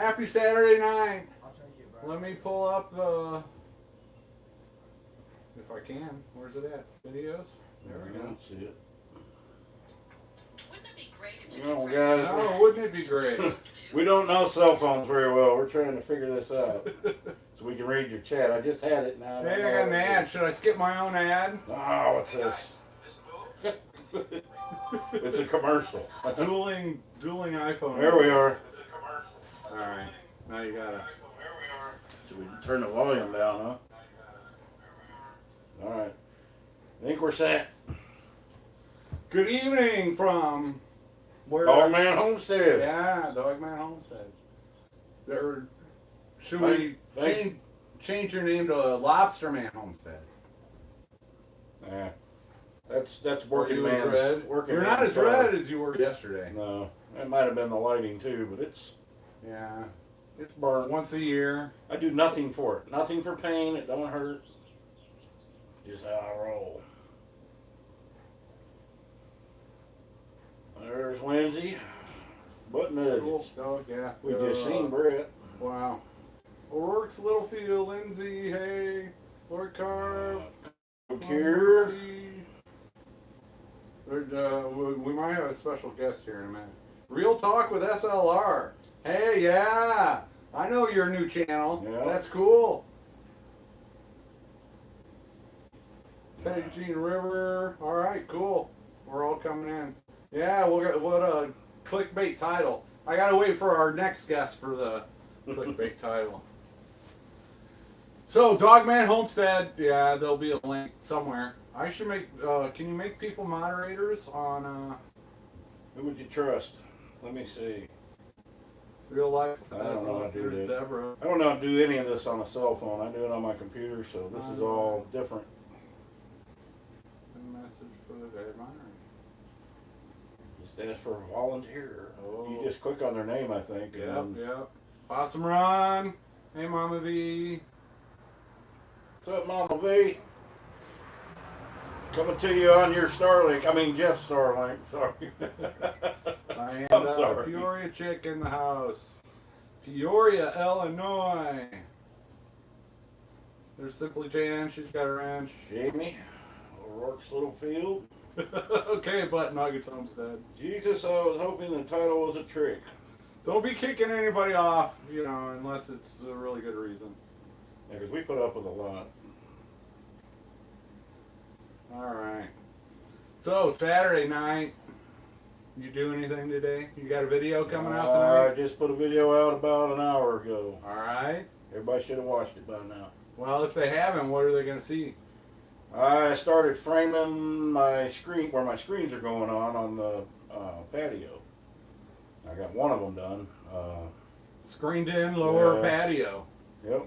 Happy Saturday night. Let me pull up the, if I can. Where's it at? Videos? There we go. See it. Wouldn't it be great if you Oh, could guys, Oh, wouldn't it be great? we don't know cell phones very well. We're trying to figure this out so we can read your chat. I just had it now. Hey, I got an ad. Should I skip my own ad? Oh, what's this? It's a commercial. Dueling iPhone. There we are. All right. Now you got it. So we can turn the volume down, huh? All right. I think we're set. Good evening from where? Dogman Homestead. Yeah, Dogman Homestead. Should we change your name to Lobsterman Homestead? Yeah. That's working man's. You're not as red as you were yesterday. No, that might have been the lighting too, but it's burnt. Once a year. I do nothing for it. Nothing for pain. It don't hurt. Just how I roll. There's Lindsay. Butt nudges. Cool. Oh, yeah. We just seen Brett. Wow. O'Rourke's Littlefield, Lindsay, hey, Lord Carr. Cure. We might have a special guest here in a minute. Real Talk with SLR. Hey, yeah. I know your new channel. Yeah. That's cool. Eugene River. All right, cool. We're all coming in. Yeah, we'll get what a clickbait title. I gotta wait for our next guest for the clickbait title. So, Dogman Homestead. Yeah, there'll be a link somewhere. I should make. Can you make people moderators on? Who would you trust? Let me see. Real life. I don't know how to do that. Deborah. I don't know how to do any of this on a cell phone. I do it on my computer, so this is all different. Message for the dead moderator. Just ask for a volunteer. Oh. You just click on their name, I think. Yep. Awesome Ron. Hey, Mama V. What's up, Mama V? Coming to you on your Starlink. I mean, Jeff's Starlink. Sorry. And I'm sorry. Peoria chick in the house. Peoria, Illinois. There's Simply Jan. She's got a ranch. Jamie. O'Rourke's Littlefield. Okay, Butt Nuggets Homestead. Jesus, I was hoping the title was a trick. Don't be kicking anybody off, unless it's a really good reason. Yeah, because we put up with a lot. All right. So, Saturday night, you do anything today? You got a video coming out tonight? I just put a video out about an hour ago. All right. Everybody should have watched it by now. Well, if they haven't, what are they going to see? I started framing my screen, where my screens are going on the patio. I got one of them done. Screened in lower patio. Yep.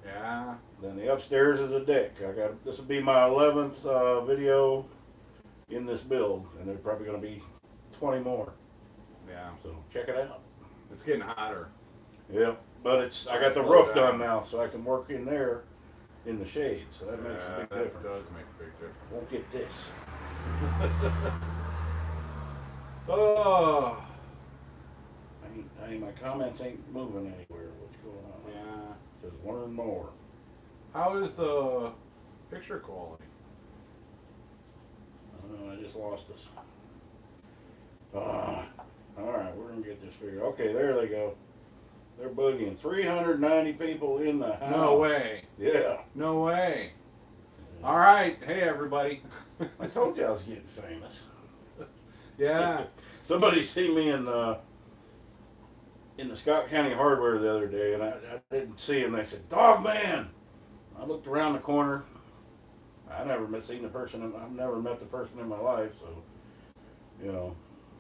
Yeah. Then the upstairs is a deck. This will be my 11th video in this build, and there's probably going to be 20 more. Yeah. So check it out. It's getting hotter. Yep. But I got the roof done now, so I can work in there in the shade. So that makes a big difference. That does make a big difference. Won't get this. Oh. My comments ain't moving anywhere. What's going on? Yeah. Just learn more. How is the picture quality? I don't know, I just lost us. All right, we're going to get this figured. Okay, there they go. They're boogieing. 390 people in the house. No way. Yeah. No way. All right. Hey, everybody. I told you I was getting famous. Yeah. Somebody seen me in the Scott County Hardware the other day, and I didn't see him. They said, "Dogman." I looked around the corner. I've never met the person in my life, so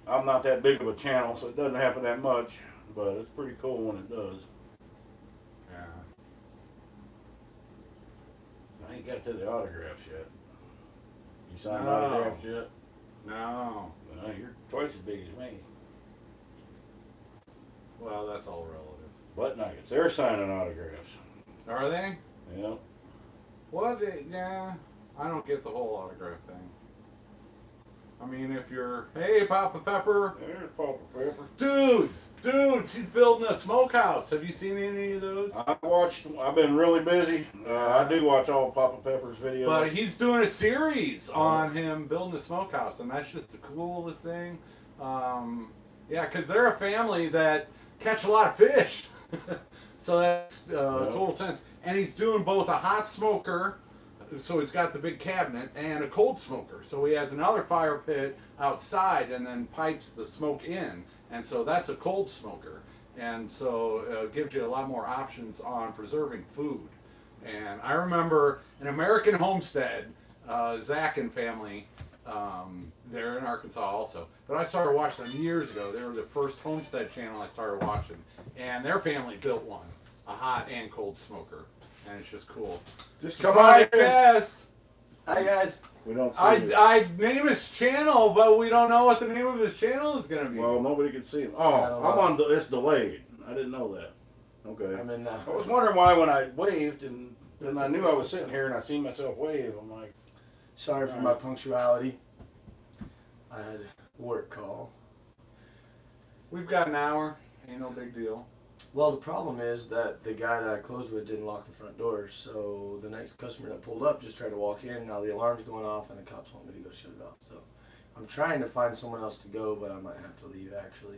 I'm not that big of a channel, so it doesn't happen that much. But it's pretty cool when it does. Yeah. I ain't got to the autographs yet. You signed autographs yet? No. Well, you're twice as big as me. Well, that's all relative. Butt Nuggets, they're signing autographs. Are they? Yeah. What? Yeah. I don't get the whole autograph thing. I mean, if you're, hey, Papa Pepper. There's Papa Pepper. Dudes, he's building a smokehouse. Have you seen any of those? I've been really busy. I do watch all Papa Pepper's videos. But he's doing a series on him building a smokehouse, and that's just the coolest thing. Yeah, because they're a family that catch a lot of fish. So that's total sense. And he's doing both a hot smoker, so he's got the big cabinet, and a cold smoker. So he has another fire pit outside and then pipes the smoke in. And so that's a cold smoker. And so it gives you a lot more options on preserving food. And I remember an American Homestead, Zach and family, they're in Arkansas also. But I started watching them years ago. They were the first Homestead channel I started watching. And their family built one, a hot and cold smoker. And it's just cool. Just come on in. Guest. Hi guys. We don't see you. I name his channel, but we don't know what the name of his channel is going to be. Well, nobody can see him. Oh, I'm on. It's delayed. I didn't know that. Okay. I'm in. I was wondering why when I waved and then I knew I was sitting here and I seen myself wave. I'm like, Sorry for my punctuality. I had a work call. We've got an hour. Ain't no big deal. Well, the problem is that the guy that I closed with didn't lock the front door, so the next customer that pulled up just tried to walk in. Now the alarm's going off, and the cops want me to go shut it off. So I'm trying to find someone else to go, but I might have to leave actually,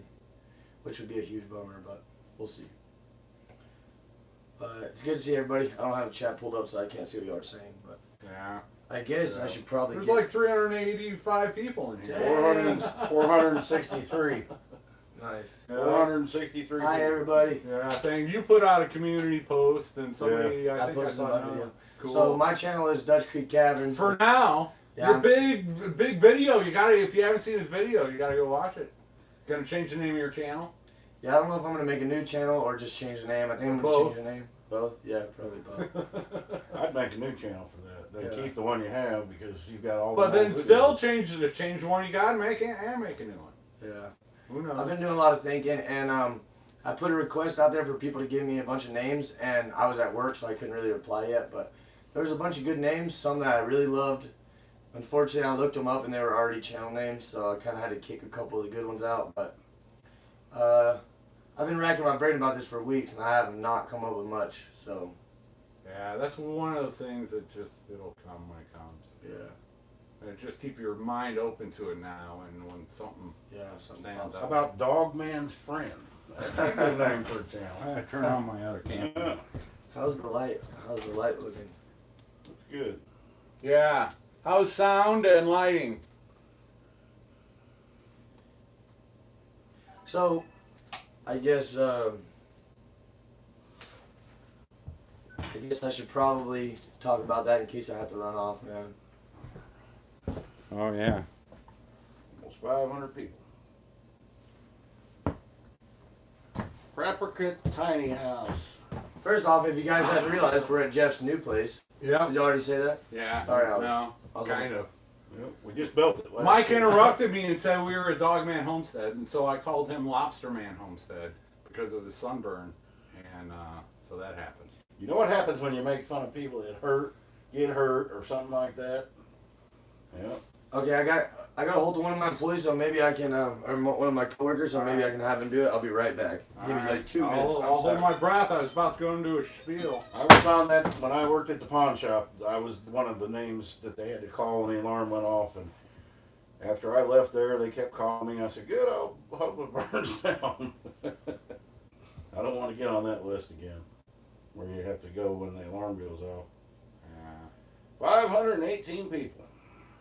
which would be a huge bummer, but we'll see. But it's good to see everybody. I don't have a chat pulled up, so I can't see what y'all are saying, but Yeah. I guess I should probably There's get... like 385 people in here. Damn. 463. Nice. 463. Hi, everybody. Yeah, thing. You put out a community post, and somebody, I think I posted saw my another video. one. Cool. So my channel is Dutch Creek Cabin. For now, Yeah, your I'm- big video. You gotta, if you haven't seen his video, you gotta go watch it. Gonna change the name of your channel? Yeah, I don't know if I'm gonna make a new channel or just change the name. I think I'm gonna Both. change the name. Both? Yeah, probably both. I'd make a new channel for that. Then Yeah. keep the one you have because you've got all. But the then old still videos. change the one you got and make it and make a new one. Yeah. Who knows? I've been doing a lot of thinking, and I put a request out there for people to give me a bunch of names, and I was at work, so I couldn't really reply yet. But there was a bunch of good names, some that I really loved. Unfortunately, I looked them up, and they were already channel names, so I kind of had to kick a couple of the good ones out. But I've been racking my brain about this for weeks, and I have not come up with much. So Yeah, that's one of those things that just, it'll come when it comes. yeah, And just keep your mind open to it now, and when something yeah, something stands else. How out. about Dogman's Friend? That's a good name for a I channel. gotta turn on my other camera. Yeah, How's the light? How's the light looking? that's good. Yeah. How's sound and lighting? So, I guess I should probably talk about that in case I have to run off, man. Oh, yeah. Almost 500 people. Prappercut Tiny House. First off, if you guys hadn't realized, we're at Jeff's new place. Yeah. Did you already say that? Yeah. Sorry, no, I was kind of. Yep, we just built it. last Mike year. interrupted me and said we were at Dogman Homestead, and so I called him Lobsterman Homestead because of the sunburn, and so that happened. You know what happens when you make fun of people that get hurt, or something like that? Yep. Okay, I got a hold of one of my employees, so maybe I can, or one of my coworkers, so maybe I can have him do it. I'll be right back. Give me like 2 minutes. I'll hold my breath. I was about to go into a spiel. I was on that when I worked at the pawn shop. I was one of the names that they had to call when the alarm went off. And after I left there, they kept calling me. I said, "Good, I'll hope it burns down." I don't want to get on that list again, where you have to go when the alarm goes off. Yeah. 518 people.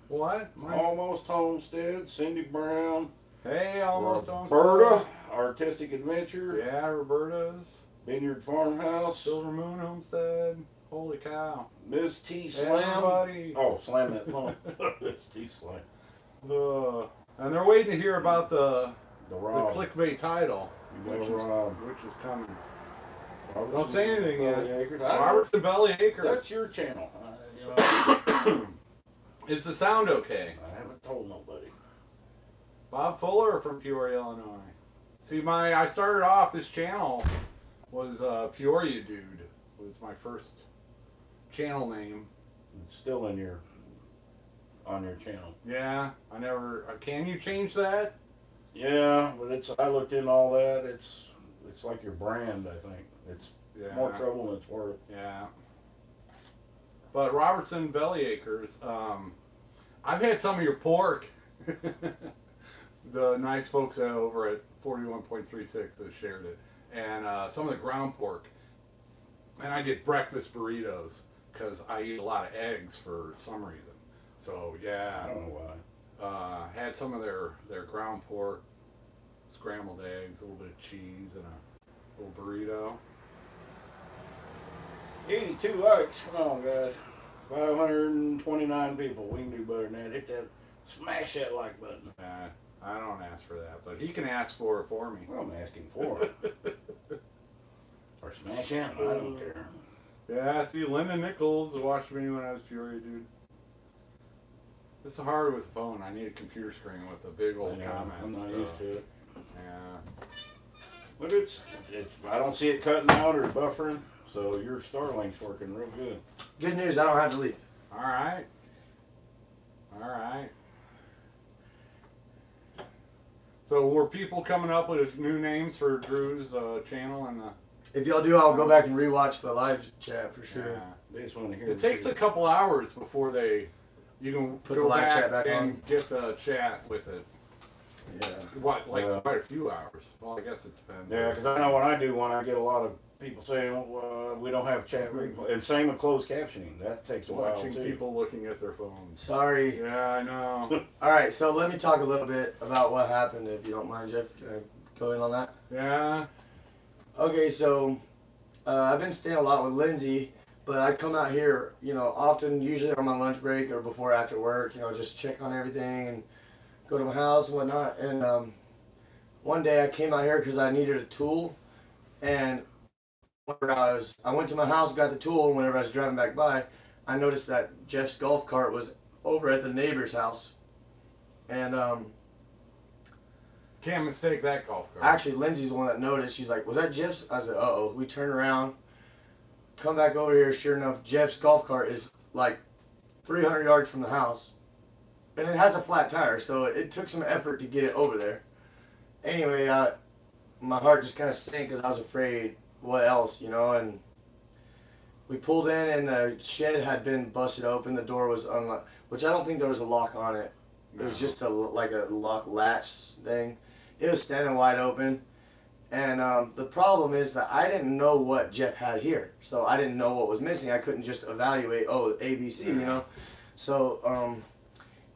What? Almost Homestead, Cindy Brown, Hey, almost Roberta, Artistic Adventure, Yeah, Roberta's. Vineyard Farmhouse, Silver Moon Homestead. Holy cow. Miss T Slam. Everybody. Oh, slam that phone. Miss T Slam. And they're waiting to hear about the Rob. clickbait title, You which know, is, Rob. which is coming. Robertson Don't say anything yet. Belly Acres. I don't know. Robertson Belly Acres. That's your channel. You know, Is the sound okay? I haven't told nobody. Bob Fuller from Peoria, Illinois. See, I started off, this channel was Peoria Dude, was my first channel name. It's still in your on your channel. Yeah, I never. Can you change that? Yeah, but I looked into all that. It's like your brand. I think it's more trouble than it's worth. Yeah. But Robertson Bellyacres, I've had some of your pork. The nice folks over at 41.36 that shared it, and some of the ground pork. And I get breakfast burritos because I eat a lot of eggs for some reason. So yeah, I don't know why. Had some of their ground pork, scrambled eggs, a little bit of cheese, and a little burrito. 82 likes. Come on, guys. 529 people. We can do better than that. Hit that, smash that like button. I don't ask for that, but he can ask for it for me. Well, I'm asking for it. Or smash him. I don't care. Yeah, see, Linda Nichols watched me when I was Peoria, dude. It's hard with the phone. I need a computer screen with a big old comment. I'm not used to it. Yeah. But it's. I don't see it cutting out or buffering, so your Starlink's working real good. Good news, I don't have to leave. All right. All right. So were people coming up with new names for Drew's channel and the? If y'all do, I'll go back and rewatch the live chat for sure. Yeah. They just want to hear. It takes a couple hours before you can Put go the live back chat back and on. get the chat with it. Yeah. What, like Yeah. quite a few hours? Well, I guess it depends. Yeah, because I know when I do one, I get a lot of people saying we don't have chat replay, and same with closed captioning. That takes a while Watching too. people looking at their phones. Sorry. Yeah, I know. All right, so let me talk a little bit about what happened, if you don't mind, Jeff. Can I go in on that? Yeah. Okay, so I've been staying a lot with Lindsay, but I come out here, often, usually on my lunch break or before after work, just check on everything and go to my house and whatnot. And one day I came out here because I needed a tool, and whenever I went to my house, got the tool, and whenever I was driving back by, I noticed that Jeff's golf cart was over at the neighbor's house. And Can't mistake that golf cart. actually, Lindsay's the one that noticed. She's like, "Was that Jeff's?" I said, "Uh-oh." We turn around, come back over here. Sure enough, Jeff's golf cart is like 300 yards from the house. And it has a flat tire, so it took some effort to get it over there. Anyway, my heart just kind of sank because I was afraid what else, and we pulled in and the shed had been busted open. The door was unlocked, which I don't think there was a lock on it. It was just like a lock latch thing. It was standing wide open. And the problem is that I didn't know what Jeff had here. So I didn't know what was missing. I couldn't just evaluate, ABC, So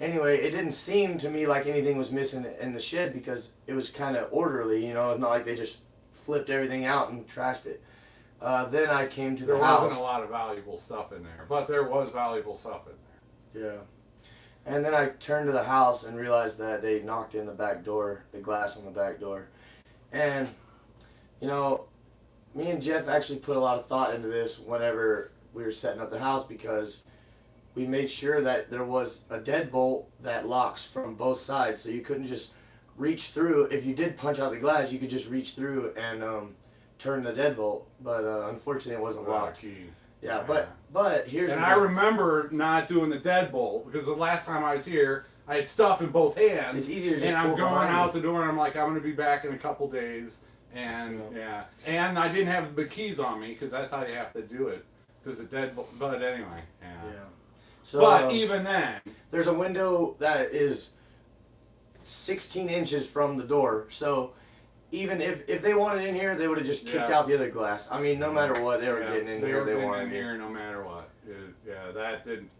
anyway, it didn't seem to me like anything was missing in the shed because it was kind of orderly, It's not like they just flipped everything out and trashed it. Then I came to the house. There wasn't a lot of valuable stuff in there, but there was valuable stuff in there. Yeah. And then I turned to the house and realized that they knocked in the back door, the glass on the back door. And, me and Jeff actually put a lot of thought into this whenever we were setting up the house because we made sure that there was a deadbolt that locks from both sides. So you couldn't just reach through. If you did punch out the glass, you could just reach through and turn the deadbolt. But unfortunately, it wasn't locked. Key. Yeah, but here's And the I thing. remember not doing the deadbolt because the last time I was here, I had stuff in both hands. It's easier to just and I'm pull going behind out you. the door and I'm like, I'm going to be back in a couple days. And and I didn't have the keys on me because that's how you have to do it. Because the deadbolt, but anyway, Yeah. So, but even then, there's a window that is 16 inches from the door. So even if they wanted in here, they would have just kicked out the other glass. I mean, no matter what, they were getting in here. They wanted in here no matter what. That didn't.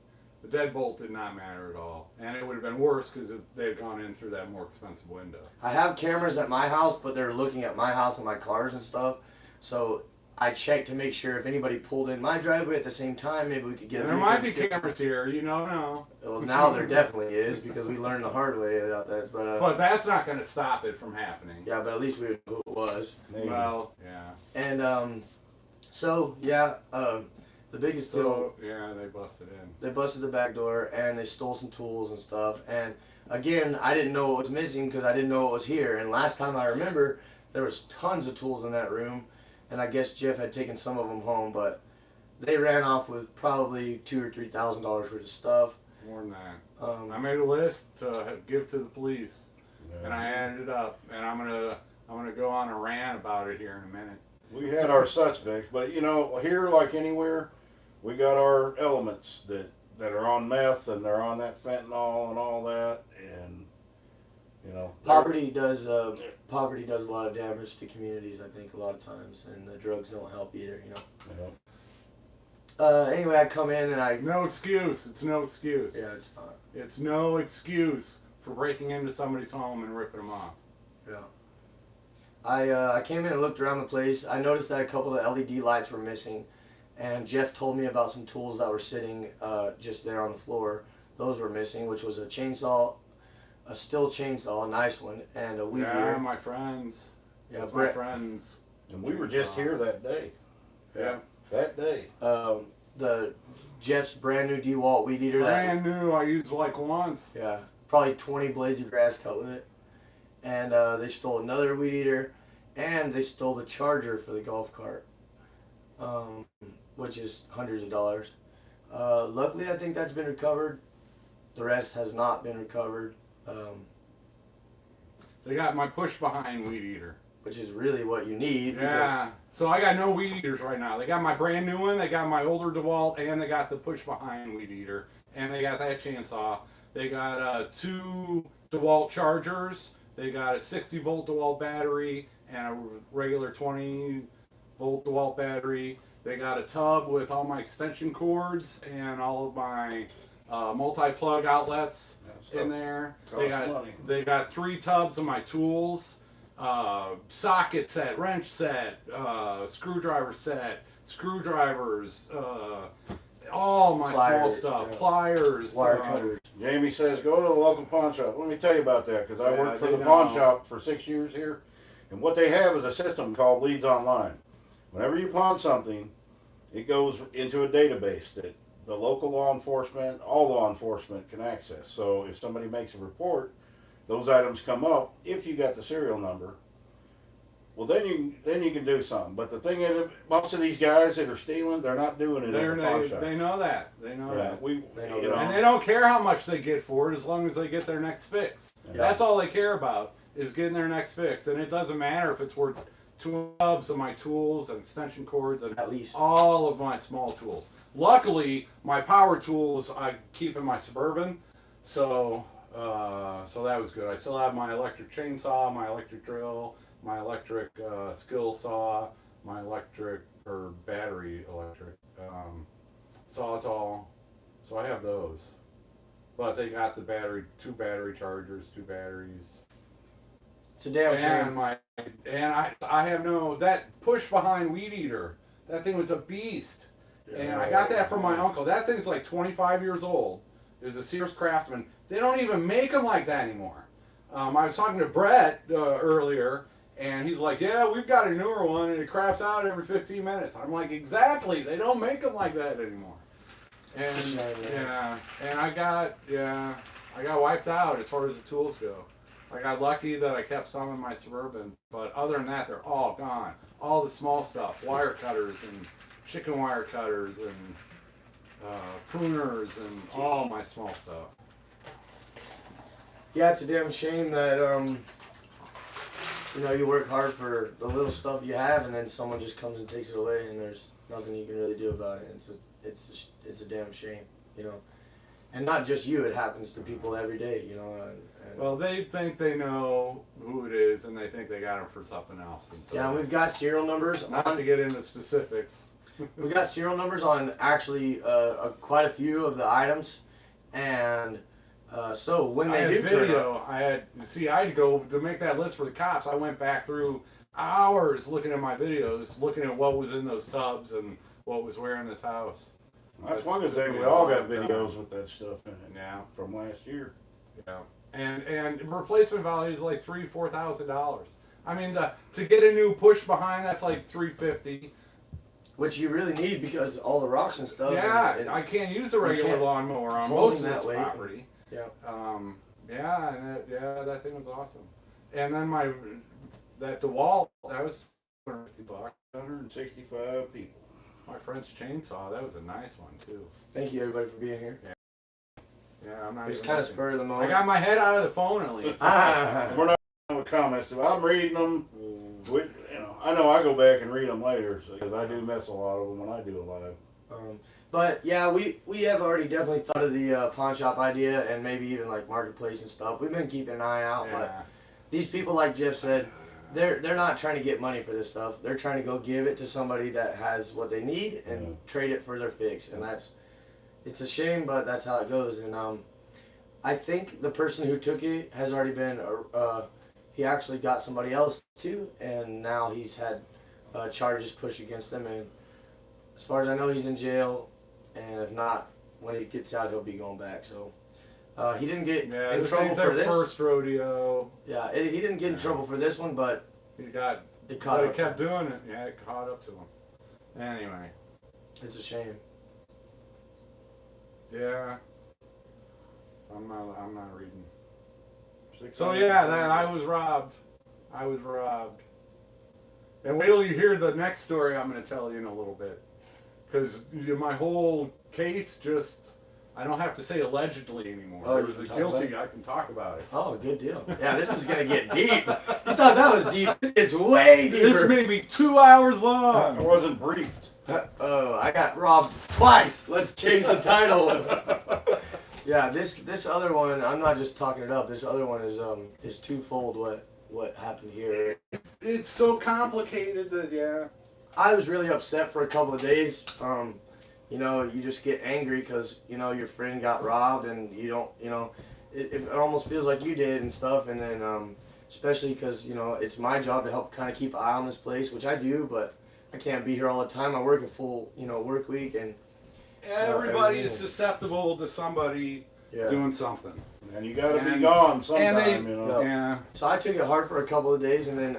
The deadbolt did not matter at all, and it would have been worse because they had gone in through that more expensive window. I have cameras at my house, but they're looking at my house and my cars and stuff. So I checked to make sure if anybody pulled in my driveway at the same time, maybe we could get. And there might be cameras here, no. Well, now there definitely is because we learned the hard way about that. But that's not going to stop it from happening. Yeah, but at least we knew who it was. Maybe. Well, yeah. And the biggest deal. Yeah, they busted in. They busted the back door and they stole some tools and stuff. And again, I didn't know what was missing because I didn't know what was here. And last time I remember, there was tons of tools in that room. And I guess Jeff had taken some of them home, but they ran off with probably $2,000 or $3,000 worth of stuff. More than that. Um, I made a list to give to the police, Yeah. and I added it up, and I'm gonna go on a rant about it here in a minute. We had our suspects, but you know, here like anywhere, we got our elements that are on meth and they're on that fentanyl and all that, and you know, poverty does a lot of damage to communities, I think, a lot of times, and the drugs don't help either, you know. you know, Anyway, I come in and I, No excuse. It's no excuse. yeah, it's not, It's no excuse for breaking into somebody's home and ripping them off. yeah. I came in and looked around the place. I noticed that a couple of LED lights were missing, and Jeff told me about some tools that were sitting just there on the floor. Those were missing, which was a chainsaw, a Stihl chainsaw, a nice one, and a weed Yeah, eater. my friends. Yeah, That's my Brett. friends. and we were just here that day. Yeah. That day. The Jeff's brand new DeWalt weed eater. Brand new. I used like once. Yeah, probably 20 blades of grass cut with it. And they stole another weed eater, and they stole the charger for the golf cart, which is hundreds of dollars. Luckily, I think that's been recovered. The rest has not been recovered, They got my push-behind weed eater. which is really what you need. Yeah. So I got no weed eaters right now. They got my brand new one. They got my older DeWalt, and they got the push-behind weed eater, and they got that chainsaw. They got 2 DeWalt chargers. They got a 60-volt DeWalt battery and a regular 20-volt DeWalt battery. They got a tub with all my extension cords and all of my multi-plug outlets in there. They got 3 tubs of my tools, socket set, wrench set, screwdriver set, screwdrivers, all my Pliers, small stuff, yeah. pliers, Wire cutters. Jamie says, go to the local pawn shop. Let me tell you about that, because I Yeah, worked for they the pawn know. shop for 6 years here, and what they have is a system called Leads Online. Whenever you pawn something, it goes into a database that the local law enforcement, all law enforcement can access. So if somebody makes a report, those items come up if you got the serial number. Well, then you can do something. But the thing is, most of these guys that are stealing, they're not doing it in the pawn shop. They know that. They know Yeah, that. They know you that. know, And they don't care how much they get for it as long as they get their next fix. Yeah. That's all they care about is getting their next fix. And it doesn't matter if it's worth 2 tubs of my tools and extension cords and At least. all of my small tools. Luckily, my power tools I keep in my Suburban, so that was good. I still have my electric chainsaw, my electric drill, my electric skill saw, my electric or battery electric sawzall. So I have those. But they got the battery, 2 battery chargers, 2 batteries. It's a damn And shame. I have no, that push behind weed eater, that thing was a beast. And I got that from my uncle. That thing's like 25 years old. It was a Sears Craftsman. They don't even make them like that anymore. I was talking to Brett earlier, and he's like, yeah, we've got a newer one, and it craps out every 15 minutes. I'm like, exactly. They don't make them like that anymore. And yeah, and I got wiped out as far as the tools go. I got lucky that I kept some in my Suburban, but other than that, they're all gone. All the small stuff, wire cutters and chicken wire cutters and pruners and all my small stuff. Yeah, it's a damn shame that you work hard for the little stuff you have, and then someone just comes and takes it away, and there's nothing you can really do about it. It's a damn shame, and not just you. It happens to people every day, and Well, they think they know who it is, and they think they got it for something else. And so yeah, we've got serial numbers. not to get into specifics. We got serial numbers on actually quite a few of the items, and so when I they had do turn up, video. I had to go to make that list for the cops. I went back through hours looking at my videos, looking at what was in those tubs and what was where in this house. That's one good thing. We all got videos with that stuff in it. Yeah, From last year. yeah. And replacement value is like $3,000-$4,000. I mean, to get a new push behind, that's like $350. which you really need because all the rocks and stuff. Yeah, and I can't use a regular can't lawnmower on hold most of them this that way. property. Yeah. That thing was awesome. And then that DeWalt, that was $250. 165 people. My friend's chainsaw, that was a nice one too. Thank you everybody for being here. Yeah, I'm not. It was even kind of looking. spur of the I moment. got my head out of the phone at least. We're not with comments. I'm reading them. I know I go back and read them later because I do miss a lot of them when I do a live. But yeah, we have already definitely thought of the pawn shop idea and maybe even like marketplace and stuff. We've been keeping an eye out, Yeah. but these people, like Jeff said, they're not trying to get money for this stuff. They're trying to go give it to somebody that has what they need and trade it for their fix, and it's a shame, but that's how it goes. And I think the person who took it has already been he actually got somebody else too, and now he's had charges pushed against him, and as far as I know, he's in jail, and if not, when he gets out, he'll be going back. So he didn't get in trouble for this. First rodeo. Yeah, he didn't get in trouble for this one, but He got. it caught But up he kept to him. doing it. Yeah, it caught up to him. Anyway. It's a shame. Yeah. I'm not reading. 600. So yeah, then I was robbed. And wait till you hear the next story I'm going to tell you in a little bit. Because my whole case I don't have to say allegedly anymore. Oh, There you was a can talk guilty, about I can talk about it. Oh, good deal. Yeah, this is gonna get deep. You thought that was deep. It's way deeper. This may be 2 hours I long. wasn't briefed. Oh, I got robbed twice. Let's change the title. Yeah, this other one, I'm not just talking it up. This other one is twofold. What happened here? It's so complicated that, yeah. I was really upset for a couple of days. You just get angry because your friend got robbed, and you don't, it almost feels like you did and stuff. And then especially because it's my job to help kind of keep an eye on this place, which I do, but I can't be here all the time. I work a full work week, and Everybody is susceptible to somebody doing something. And you got to be gone sometime, Yeah. So I took it hard for a couple of days, and then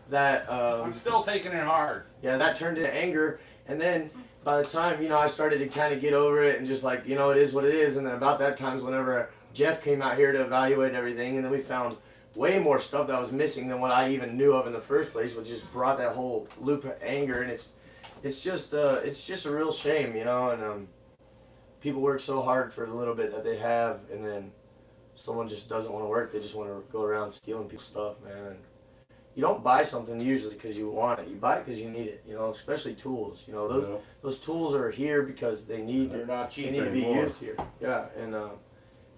that I'm still taking it hard. that turned into anger, and then by the time I started to kind of get over it and just like it is what it is. And then about that time is whenever Jeff came out here to evaluate everything, and then we found way more stuff that was missing than what I even knew of in the first place, which just brought that whole loop of anger. And it's just a real shame, and people work so hard for the little bit that they have, and then someone just doesn't want to work. They just want to go around stealing people's stuff, man. And you don't buy something usually because you want it. You buy it because you need it, especially tools. Those tools are here because they need They're not cheap they need to be anymore. used here. Yeah, and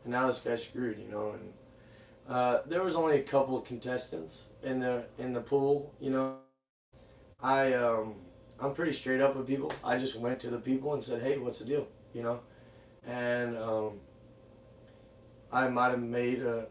now this guy's screwed, and there was only a couple of contestants in the pool, I'm pretty straight up with people. I just went to the people and said, hey, what's the deal, and I might have made an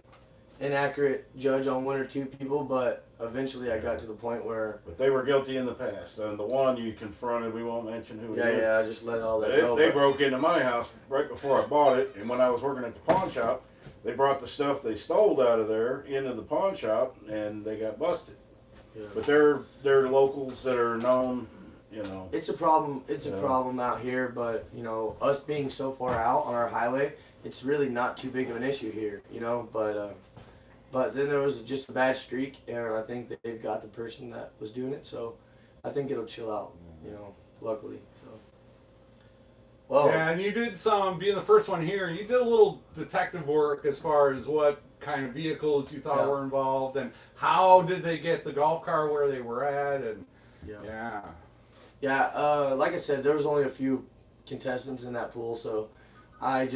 inaccurate judge on one or two people, but eventually I got to the point where But they were guilty in the past. And the one you confronted, we won't mention who it is. I just let all that go. They but- broke into my house right before I bought it, and when I was working at the pawn shop, they brought the stuff they stole out of there into the pawn shop, and they got busted. Yeah. But they're locals that are known, It's a problem. It's a problem out here, but us being so far out on our highway, it's really not too big of an issue here, But then there was just a bad streak, and I think they've got the person that was doing it, so I think it'll chill out, luckily. So. Well, Yeah, and you did being the first one here, you did a little detective work as far as what kind of vehicles you thought were involved, and how did they get the golf car where they were at, and like I said, there was only a few contestants in that pool, so I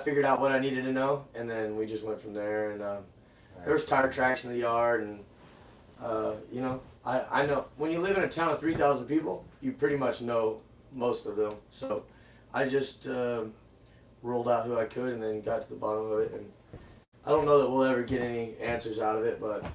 figured out what I needed to know, and then we just went from there. And there was tire tracks in the yard, and I know when you live in a town of 3,000 people, you pretty much know most of them. So I just ruled out who I could, and then got to the bottom of it. And I don't know that we'll ever get any answers out of it, but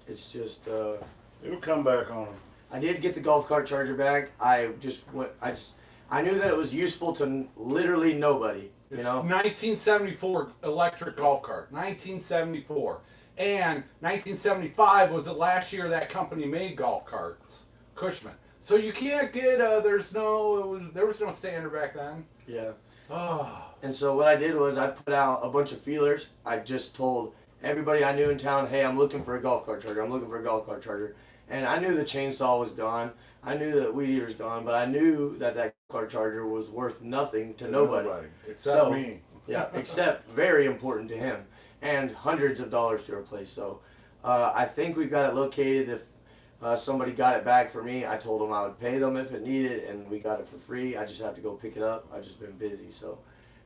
it's just. it'll come back on them. I did get the golf cart charger back. I knew that it was useful to literally nobody. It's 1974 electric golf cart, 1974. And 1975 was the last year that company made golf carts, Cushman. So you can't get, there was no standard back then. Yeah. Oh. And so what I did was I put out a bunch of feelers. I just told everybody I knew in town, hey, I'm looking for a golf cart charger. I'm looking for a golf cart charger. And I knew the chainsaw was gone. I knew that weed eater's gone, but I knew that golf cart charger was worth nothing to nobody. Except me. Yeah, except very important to him, and hundreds of dollars to replace. So I think we got it located. If somebody got it back for me, I told them I would pay them if it needed, and we got it for free. I just have to go pick it up. I've just been busy, so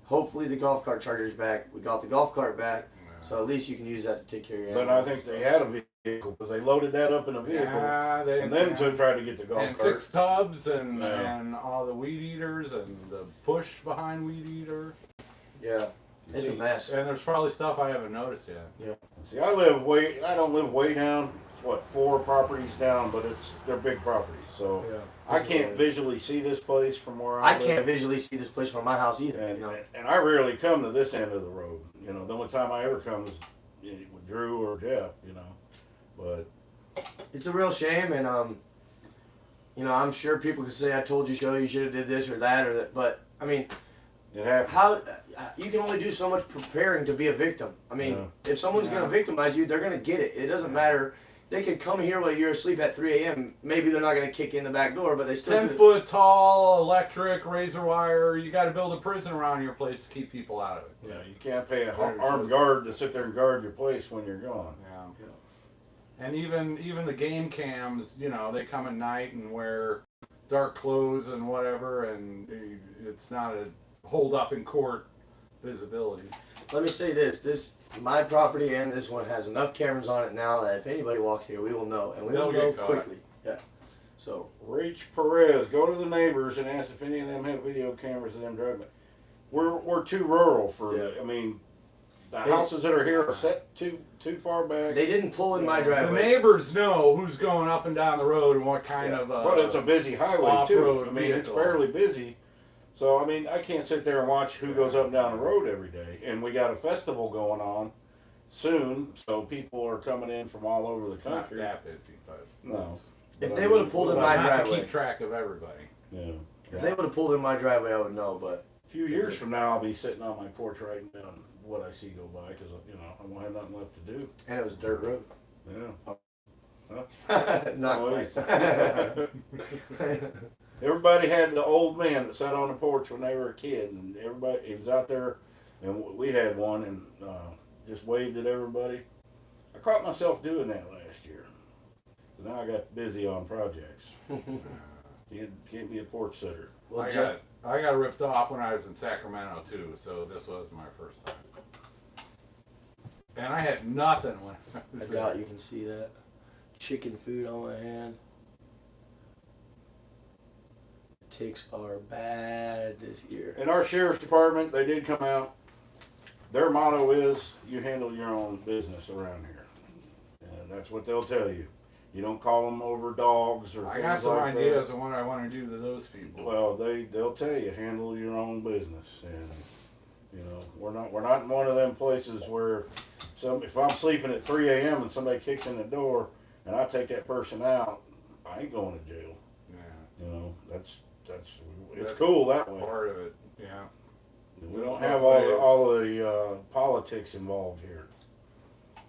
hopefully the golf cart charger's back. We got the golf cart back, so at least you can use that to take care of your But animals. I think they had a vehicle because they loaded that up in a vehicle, and then to try to get the golf and cart. 6 tubs and Yeah. and all the weed eaters and the push behind weed eater. Yeah, it's a mess. And there's probably stuff I haven't noticed yet. See, I don't live way down. It's what, 4 properties down, but they're big properties, so Yeah. I can't visually see this place from where I I live. can't visually see this place from my house either. And, You know? and I rarely come to this end of the road. You know, the only time I ever come is with Drew or Jeff. You know, but It's a real shame, and you know, I'm sure people could say I told you so, you should have did this or that or that, but I mean, it happens. how you can only do so much preparing to be a victim. I mean, if someone's Yeah. gonna victimize you, they're gonna get it. It doesn't matter. They could come here while you're asleep at 3 a.m. Maybe they're not gonna kick in the back door, but they still. 10-foot tall, electric, razor wire. You got to build a prison around your place to keep people out of it. Yeah, you can't pay an Very armed true. guard to sit there and guard your place when you're gone. Yeah. And even the game cams, you know, they come at night and wear dark clothes and whatever, and it's not a hold up in court visibility. Let me say this: my property and this one has enough cameras on it now that if anybody walks here, we will know, and we They'll will know get caught. quickly. Yeah. So Rach Perez, go to the neighbors and ask if any of them have video cameras of them driving. We're too rural for Yeah. that. I mean, the They- houses that are here are set too far back. they didn't pull in my The driveway. neighbors know who's going up and down the road and what kind of. But it's a busy highway too. off-road I mean, it's vehicle. fairly busy. So I mean, I can't sit there and watch who goes up and down the road every day. And we got a festival going on soon, so people are coming in from all over the not country. that busy, but No. If But they I would have mean, pulled in but my not to driveway, keep track of everybody. Yeah. if they would have pulled in my driveway, I would know. But A few years from now, I'll be sitting on my porch writing down what I see go by because you know I won't have nothing left to do. and it was a dirt road. Yeah. Not Always. quite. Everybody had the old man that sat on the porch when they were a kid, and everybody he was out there, and we had one, and just waved at everybody. I caught myself doing that last year. So now I got busy on projects. You can't be a porch sitter. Well, I got ripped off when I was in Sacramento too, so this was my first time. And I had nothing when I I was doubt you can see that. Chicken food on my hand. Ticks are bad this year. In our sheriff's department, they did come out. Their motto is, you handle your own business around here. And that's what they'll tell you. You don't call them over dogs or I things got some like ideas that. on what I want to do to those people. Well, they'll tell you, handle your own business. And, you know, we're not in one of them places where if I'm sleeping at 3 a.m. and somebody kicks in the door and I take that person out, I ain't going to jail. Yeah, You know, it's That's cool that way. part of it. Yeah. We don't have all the politics involved here.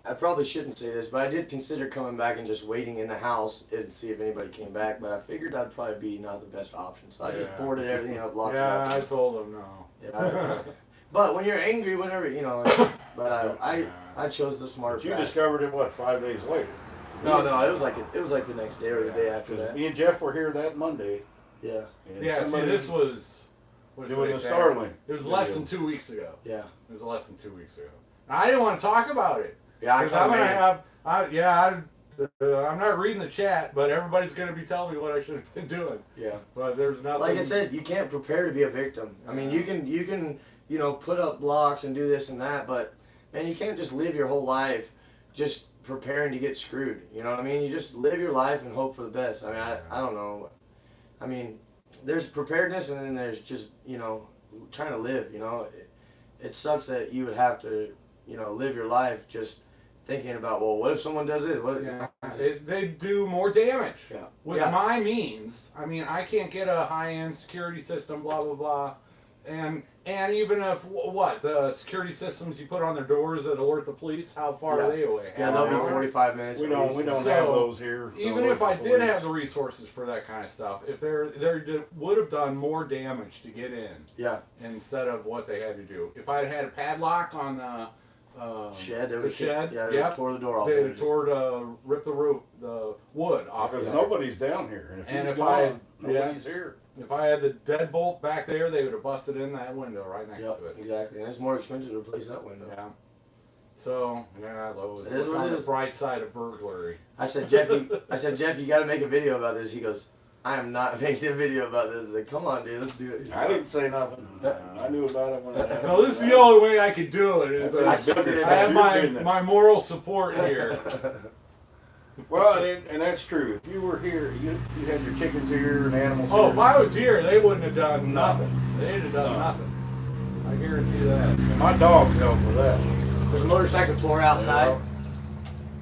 I probably shouldn't say this, but I did consider coming back and just waiting in the house and see if anybody came back, but I figured that'd probably be not the best option. So I just Yeah. boarded everything up, locked Yeah, I it up. told them no. Yeah, but when you're angry, whatever, you know, but I chose the smart But you path. discovered it, what, 5 days later? No, it was like the next day or the day after that. Me and Jeff were here that Monday. Yeah, And Yeah, see, somebody this was doing the Saturday? Starlink. It was less video. than 2 weeks ago. yeah, It was less than 2 weeks ago. And I didn't want to talk about it. yeah. I Because I'm kind gonna have, I'm not reading the chat, but everybody's gonna be telling me what I should have been doing. yeah. But there's nothing. Like I said, you can't prepare to be a victim. I mean, you can, you know, put up blocks and do this and that, but man, you can't just live your whole life just preparing to get screwed. You know what I mean? You just live your life and hope for the best. I mean, I don't know. I mean, there's preparedness and then there's just, you know, trying to live. You know, it sucks that you would have to, you know, live your life just thinking about, well, what if someone does this? What? Yeah, they do more damage. Yeah. With Yeah. my means, I mean, I can't get a high-end security system, blah blah blah, And even if what the security systems you put on their doors that alert the police, how far are they away? Yeah, Half they'll an be hour? 45 minutes. We don't So, have those here. So Even if I did police. have the resources for that kind of stuff, if they would have done more damage to get in. Yeah. Instead of what they had to do. If I had a padlock on the Shed, the shed, yeah, they yep, tore the door off. they ripped the wood off. Because of nobody's down here, and if And he's if I- gone, nobody's here. If I had the deadbolt back there, they would have busted in that window right next Yep, to it. exactly. And it's more expensive to replace that window. Yeah. So yeah, those It is look what on it the is. bright side of burglary. I said, Jeff, you got to make a video about this. He goes, I am not making a video about this. I said, come on, dude, let's do it. I didn't say nothing. I knew about it when it happened. So this is the only way I could do it. Is That's I, a business. I have You're doing my moral support here. Well, and that's true. If you were here, you had your chickens here and animals Oh, here. if I was here, they wouldn't have done nothing. They'd have done nothing. I guarantee that. My dogs help with that. There's a motorcycle tour outside.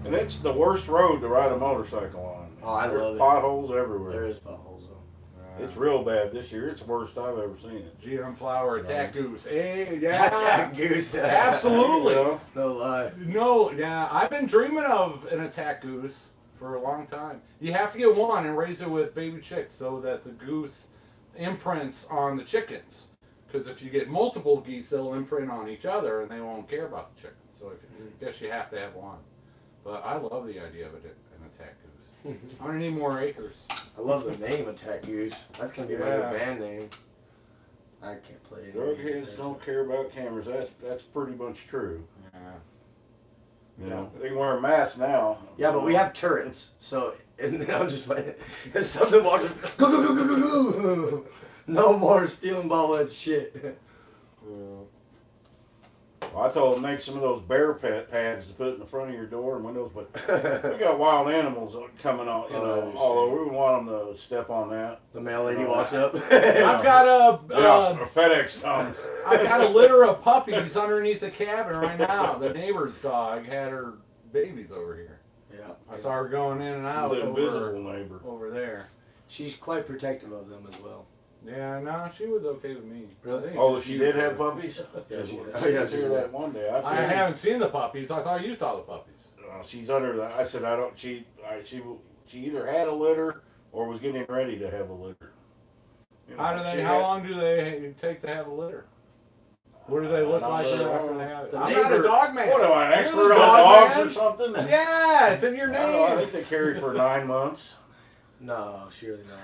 And it's the worst road to ride a motorcycle on. Oh, I There's love it. potholes everywhere. There is potholes, though. It's real bad this year. It's the worst I've ever seen it. GM flower attack goose. Hey, yeah. Attack goose. Absolutely. You know? No lie. No, yeah. I've been dreaming of an attack goose for a long time. You have to get one and raise it with baby chicks so that the goose imprints on the chickens. Because if you get multiple geese, they'll imprint on each other and they won't care about the chickens. So I guess you have to have one. But I love the idea of an attack goose. I'm going to need more acres. I love the name Attack Goose. That's going to be my new Yeah. band name. I can't play it. Drug heads don't care about cameras. That's pretty much true. Yeah. You know, they can wear a mask now. Yeah, but we have turrets, so and I'm just playing. If something walks, go go go go go go. No more stealing bobblehead shit. Well, I told them make some of those bear pads to put in the front of your door and windows, but we got wild animals coming out, you know, all over. We want them to step on that. The mail lady walks up. I've got Or FedEx comes. I've got a litter of puppies underneath the cabin right now. The neighbor's dog had her babies over here. Yeah. I saw her going in and out The invisible neighbor. over there. She's quite protective of them as well. Yeah, no, she was okay with me. Really? I think Oh, she she was did good. have puppies? Yeah, she She did. was here that one day. I haven't seen the puppies. I thought you saw the puppies. She's under the. I said I don't. She either had a litter or was getting ready to have a litter. You know, How long do they take to have a litter? What do they look like after they have it? The I'm not a neighbor- dog man. What am I, an You're expert the on dog dogs man? or something? Yeah, it's in your I don't know, I name. think they carry for 9 months. No, surely not.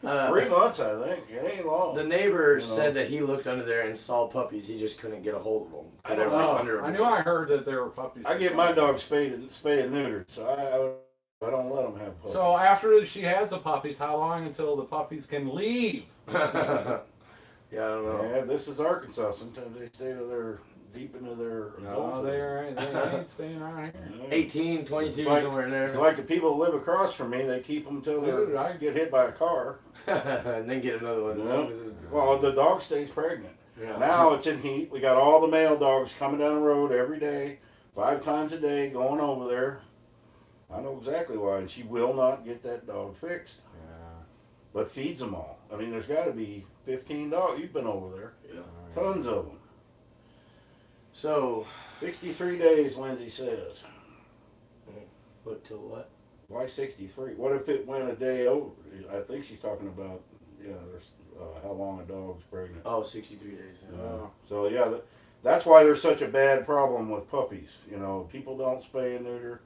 3 months, I think. It ain't long. The neighbor You know. said that he looked under there and saw puppies. He just couldn't get a hold of them. I They don't were know. under I knew I heard that there were puppies. I get my dog spayed and neutered, so I don't let them have puppies. So after she has the puppies, how long until the puppies can leave? Yeah, I don't know. Yeah, this is Arkansas. Sometimes they stay to their deep into their. No, they ain't staying around here. 18, 22, It's like- somewhere in there. Like the people that live across from me, they keep them till Dude, they get hit by a car. And then get another one. as Yeah. soon as it's- Well, the dog stays pregnant. Yeah. Now it's in heat. We got all the male dogs coming down the road every day, 5 times a day, going over there. I know exactly why, and she will not get that dog fixed, Yeah. but feeds them all. I mean, there's got to be 15 dogs. You've been over there. Yeah. Tons of them. So, 63 days, Lindsay says. what till what? Why 63? What if it went a day over? I think she's talking about, there's how long a dog's pregnant. Oh, 63 days. Yeah. So yeah, that's why there's such a bad problem with puppies. You know, people don't spay and neuter.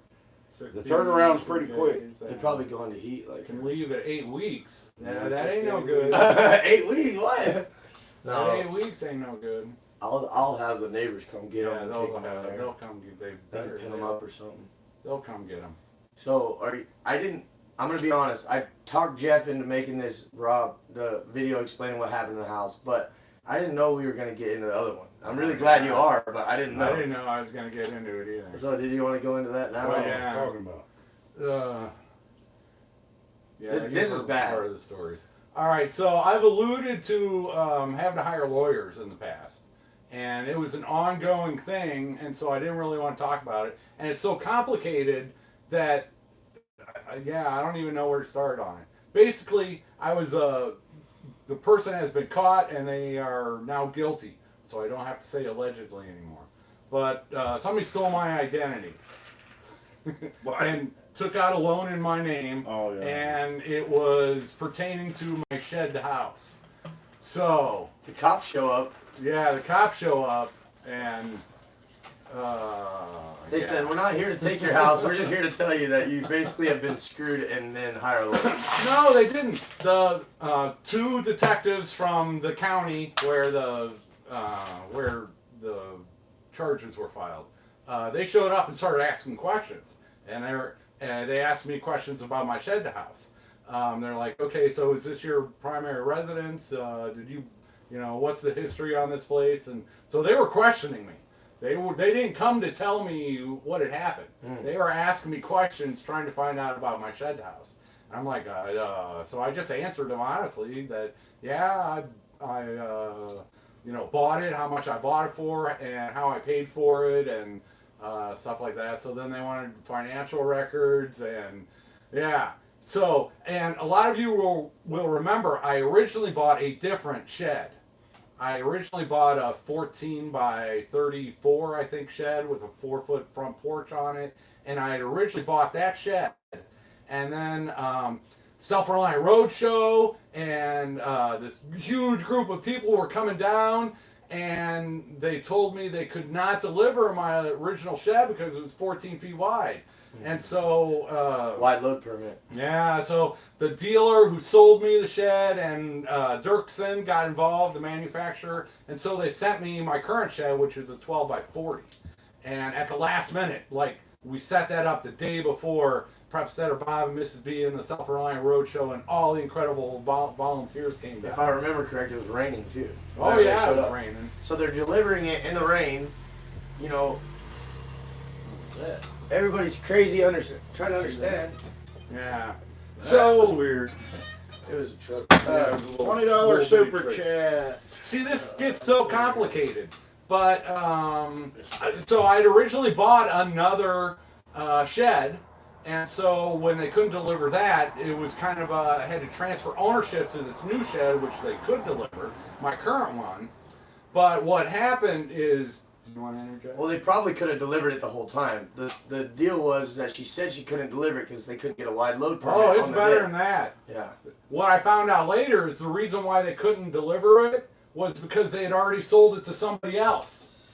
The turnaround's pretty quick. They probably go into heat like. Can leave at 8 weeks. Yeah, that ain't no good. 8 weeks? What? That No, 8 weeks ain't no good. I'll have the neighbors come get Yeah, them and take them out there. they'll come get. They They can better. pin them up or something. They'll come get them. So, I'm gonna be honest. I talked Jeff into making this the video explaining what happened in the house, but I didn't know we were gonna get into the other one. I'm really glad you are, but I didn't know. I didn't know I was gonna get into it either. So, did you want to go into that now? What are yeah. you talking about? Yeah, This is you've heard bad. Part of the stories. All right, so I've alluded to having to hire lawyers in the past, and it was an ongoing thing, and so I didn't really want to talk about it. And it's so complicated that, I don't even know where to start on it. Basically, I was the person has been caught and they are now guilty. So I don't have to say allegedly anymore. But somebody stole my identity and took out a loan in my name. Oh, yeah. And it was pertaining to my shed house. So The cops show up. yeah, the cops show up and They said, we're not here to take your house. We're just here to tell you that you basically have been screwed and then hire a lawyer. No, they didn't. The two detectives from the county where the charges were filed, they showed up and started asking questions, and they asked me questions about my shed house. They're like, okay, so is this your primary residence? Did you know, what's the history on this place? And so they were questioning me. They didn't come to tell me what had happened. They were asking me questions, trying to find out about my shed house. And I'm like, so I just answered them honestly that, yeah, I bought it, how much I bought it for, and how I paid for it, and stuff like that. So then they wanted financial records, and yeah. So, and a lot of you will remember, I originally bought a different shed. I originally bought a 14 by 34, I think, shed with a 4-foot front porch on it. And I had originally bought that shed. And then Self-Reliant Roadshow and this huge group of people were coming down. And they told me they could not deliver my original shed because it was 14 feet wide. And so Wide load permit. yeah, so the dealer who sold me the shed and Dirksen got involved, the manufacturer, and so they sent me my current shed, which is a 12 by 40. And at the last minute, like, we set that up the day before Prep Stetter Bob and Mrs. B and the Self-Reliant Roadshow and all the incredible volunteers came down. If I remember correct, it was raining too. Oh Whenever they yeah, it showed was up. raining. So they're delivering it in the rain. You know, everybody's crazy trying to understand. Yeah. So So weird. It was a truck. $20 super chat. see, this gets so complicated. But so I'd originally bought another shed, and so when they couldn't deliver that, it was kind of I had to transfer ownership to this new shed, which they could deliver, my current one. But what happened is, do you want to interject? Well, they probably could have delivered it the whole time. The deal was that she said she couldn't deliver it because they couldn't get a wide load permit. Oh, it's on the better day. than that. Yeah. What I found out later is the reason why they couldn't deliver it was because they had already sold it to somebody else.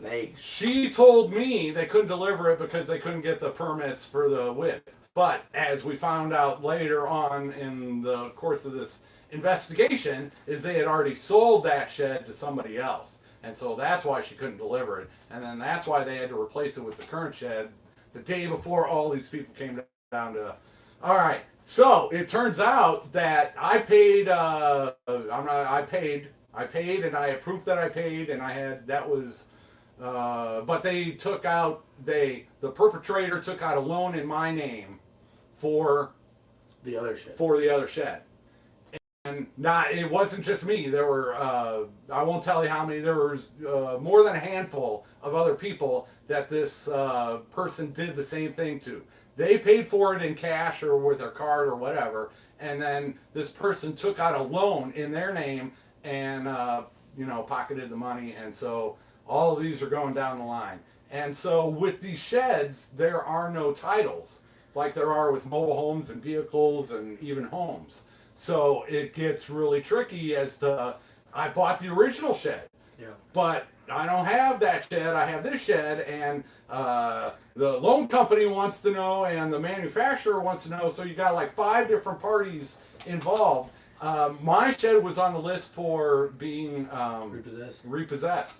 Nice. She told me they couldn't deliver it because they couldn't get the permits for the width. But as we found out later on in the course of this investigation, is they had already sold that shed to somebody else. And so that's why she couldn't deliver it. And then that's why they had to replace it with the current shed the day before all these people came down to. All right. So it turns out that I paid, I paid and I had proof that I paid, and I had, that was, but they took out, the perpetrator took out a loan in my name for The other shit. the other shed. And it wasn't just me. There were, I won't tell you how many, there was more than a handful of other people that this person did the same thing to. They paid for it in cash or with their card or whatever, and then this person took out a loan in their name and, pocketed the money, and so all of these are going down the line. And so with these sheds, there are no titles, like there are with mobile homes and vehicles and even homes. So it gets really tricky as to, I bought the original shed, Yeah. but I don't have that shed, I have this shed, and the loan company wants to know, and the manufacturer wants to know, so you got like 5 different parties involved. My shed was on the list for being repossessed.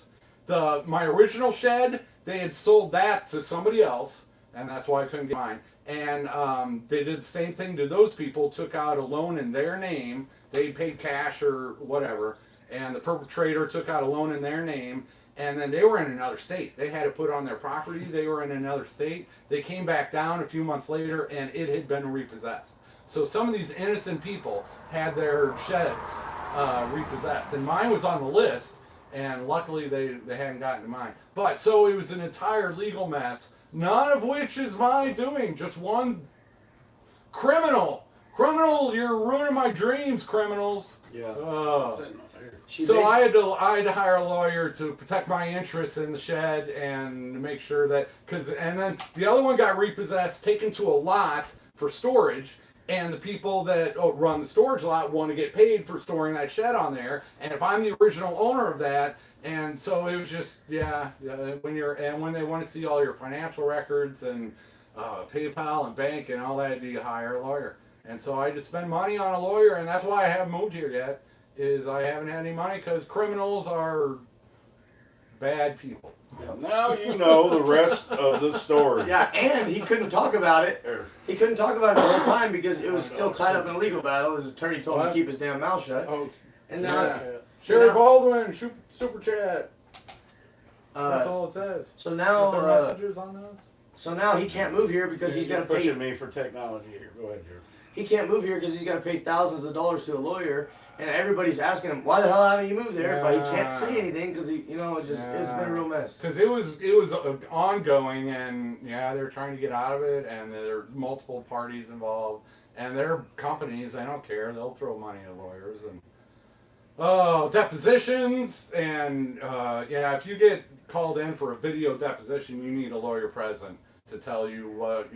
My original shed, they had sold that to somebody else, and that's why I couldn't get mine. And they did the same thing to those people, took out a loan in their name, they paid cash or whatever, and the perpetrator took out a loan in their name, and then they were in another state. They had to put on their property, they were in another state. They came back down a few months later, and it had been repossessed. So some of these innocent people had their sheds repossessed, and mine was on the list, and luckily they hadn't gotten to mine. But so it was an entire legal mess, none of which is my doing, just one criminal criminal, you're ruining my dreams, criminals. Yeah. So I had to hire a lawyer to protect my interests in the shed and make sure that, and then the other one got repossessed, taken to a lot for storage, and the people that run the storage lot want to get paid for storing that shed on there, and if I'm the original owner of that, and so it was just, when they want to see all your financial records and PayPal and bank and all that, you hire a lawyer. And so I just spend money on a lawyer, and that's why I haven't moved here yet, is I haven't had any money, because criminals are bad people. Now you know the rest of the story. Yeah, and he couldn't talk about it. He couldn't talk about it the whole time because it was still tied up in a legal battle. His attorney told him to keep his damn mouth shut. Oh, And now, Sherry Baldwin, super chat. That's all it says. So now, Are there messages on those? so now he can't move here because he's got to pay. Pushing me for technology here. Go ahead, Jerry. He can't move here because he's got to pay thousands of dollars to a lawyer, and everybody's asking him, "Why the hell haven't you moved there?" But he can't say anything because it's been a real mess. Because it was ongoing, and they're trying to get out of it, and there are multiple parties involved, and their companies, they don't care, they'll throw money at lawyers, and depositions, and if you get called in for a video deposition, you need a lawyer present to tell you what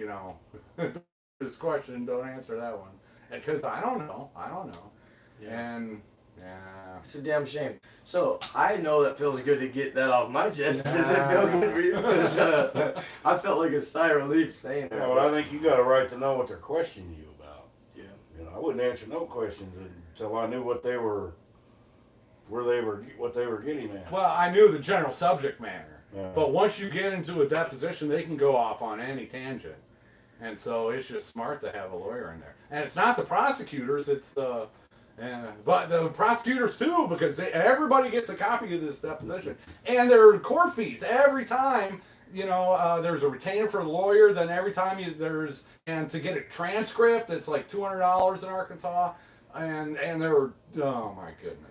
this question, don't answer that one, because I don't know. And it's a damn shame. So I know that feels good to get that off my chest. Does it feel good for you? 'Cause, I felt like a sigh of relief saying that. Well, I think you got a right to know what they're questioning you about. Yeah. I wouldn't answer no questions until I knew what they were getting at. well, I knew the general subject matter, Yeah. but once you get into a deposition, they can go off on any tangent, and so it's just smart to have a lawyer in there. And it's not the prosecutors; it's but the prosecutors too, because everybody gets a copy of this deposition, and there are court fees every time. There's a retainer for the lawyer. Then every time and to get a transcript, it's like $200 in Arkansas, and there are, oh my goodness.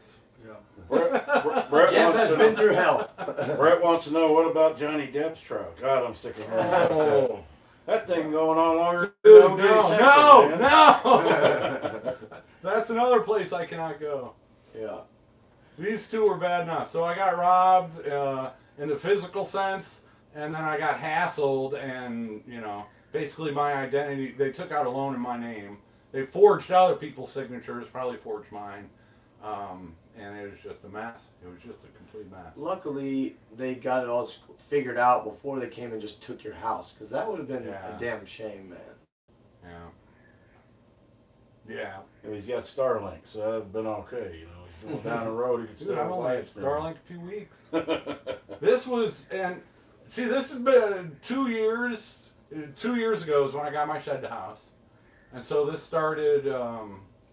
Brett Jeff wants has to been know, through hell. Brett wants to know, what about Johnny Depp's trial? God, I'm sick of hearing about that. That thing going on longer. Dude, no. That's another place I cannot go. Yeah. These two were bad enough. So I got robbed in the physical sense, and then I got hassled, and basically my identity. They took out a loan in my name. They forged other people's signatures, probably forged mine, and it was just a mess. It was just a complete mess. Luckily, they got it all figured out before they came and just took your house, because that would have been a damn shame, man. Yeah. And he's got Starlink, so that'd have been okay. He's going down the road, he can Dude, still I've only had live stream. Starlink a few weeks. This has been 2 years. 2 years ago is when I got my shed house, and so this started.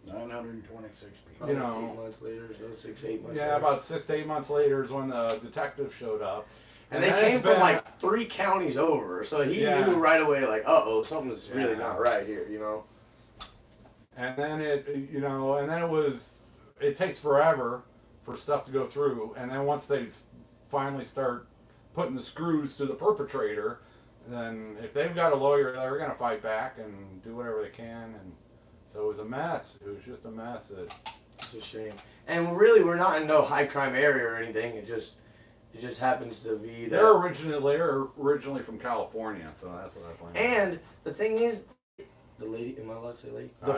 926 people. 8 months later, so 6, 8 months. Yeah, later. about 6 to 8 months later is when the detective showed up. And they came from like 3 counties over, so he knew right away, like, something's really not right here, And then it takes forever for stuff to go through, and then once they finally start putting the screws to the perpetrator, then if they've got a lawyer, they're going to fight back and do whatever they can, and so it was a mess. It was just a mess. It's a shame. And really, we're not in no high crime area or anything. It just happens to be that. They're originally from California, so that's what I blame. And the thing is, the lady, am I allowed to say lady? The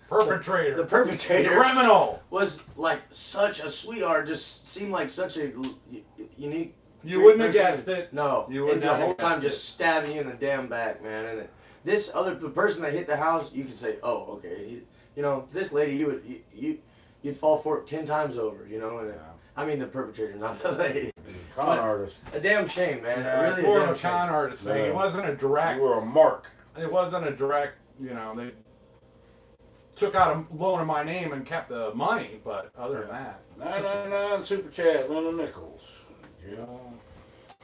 perpetrator. The perpetrator. Criminal. Was like such a sweetheart, just seemed like such a unique. You wouldn't have guessed it. No. You wouldn't and the have whole time guessed just stabbing you in the damn back, man. And the person that hit the house, you could say, oh, okay. This lady, you'd fall for it 10 times over, And I mean the perpetrator, not the lady. Con artist. A damn shame, man. Yeah, Really it's more of a a con artist thing. It wasn't a direct. You were a mark. It wasn't a direct. They took out a loan in my name and kept the money, but other than that. 999 super chat, Linda Nichols.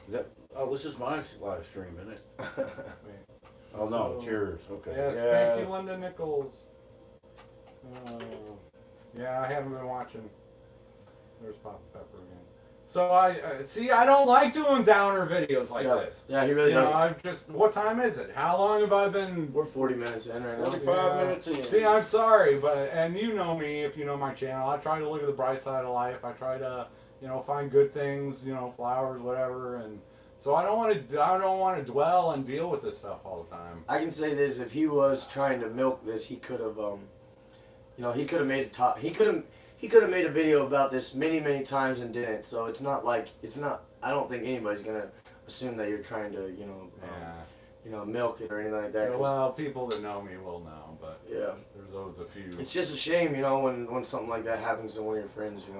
This is my live stream, isn't it? Oh no, it's yours. Okay. Yes, thank you, Linda Nichols. I haven't been watching. There's Papa Pepper again. So I see. I don't like doing downer videos like this. Yeah, he really You does. know, I just. What time is it? How long have I been? We're 40 minutes in right now. 45 minutes in. See, I'm sorry, but and you know me if you know my channel. I try to look at the bright side of life. I try to, find good things. Flowers, whatever, and so I don't want to dwell and deal with this stuff all the time. I can say this: if he was trying to milk this, he could have, he could have made he could have made a video about this many times and didn't. So it's not. I don't think anybody's gonna assume that you're trying to, milk it or anything like that. Well, people that know me will know, but yeah, there's always a few. it's just a shame, when something like that happens to one of your friends, and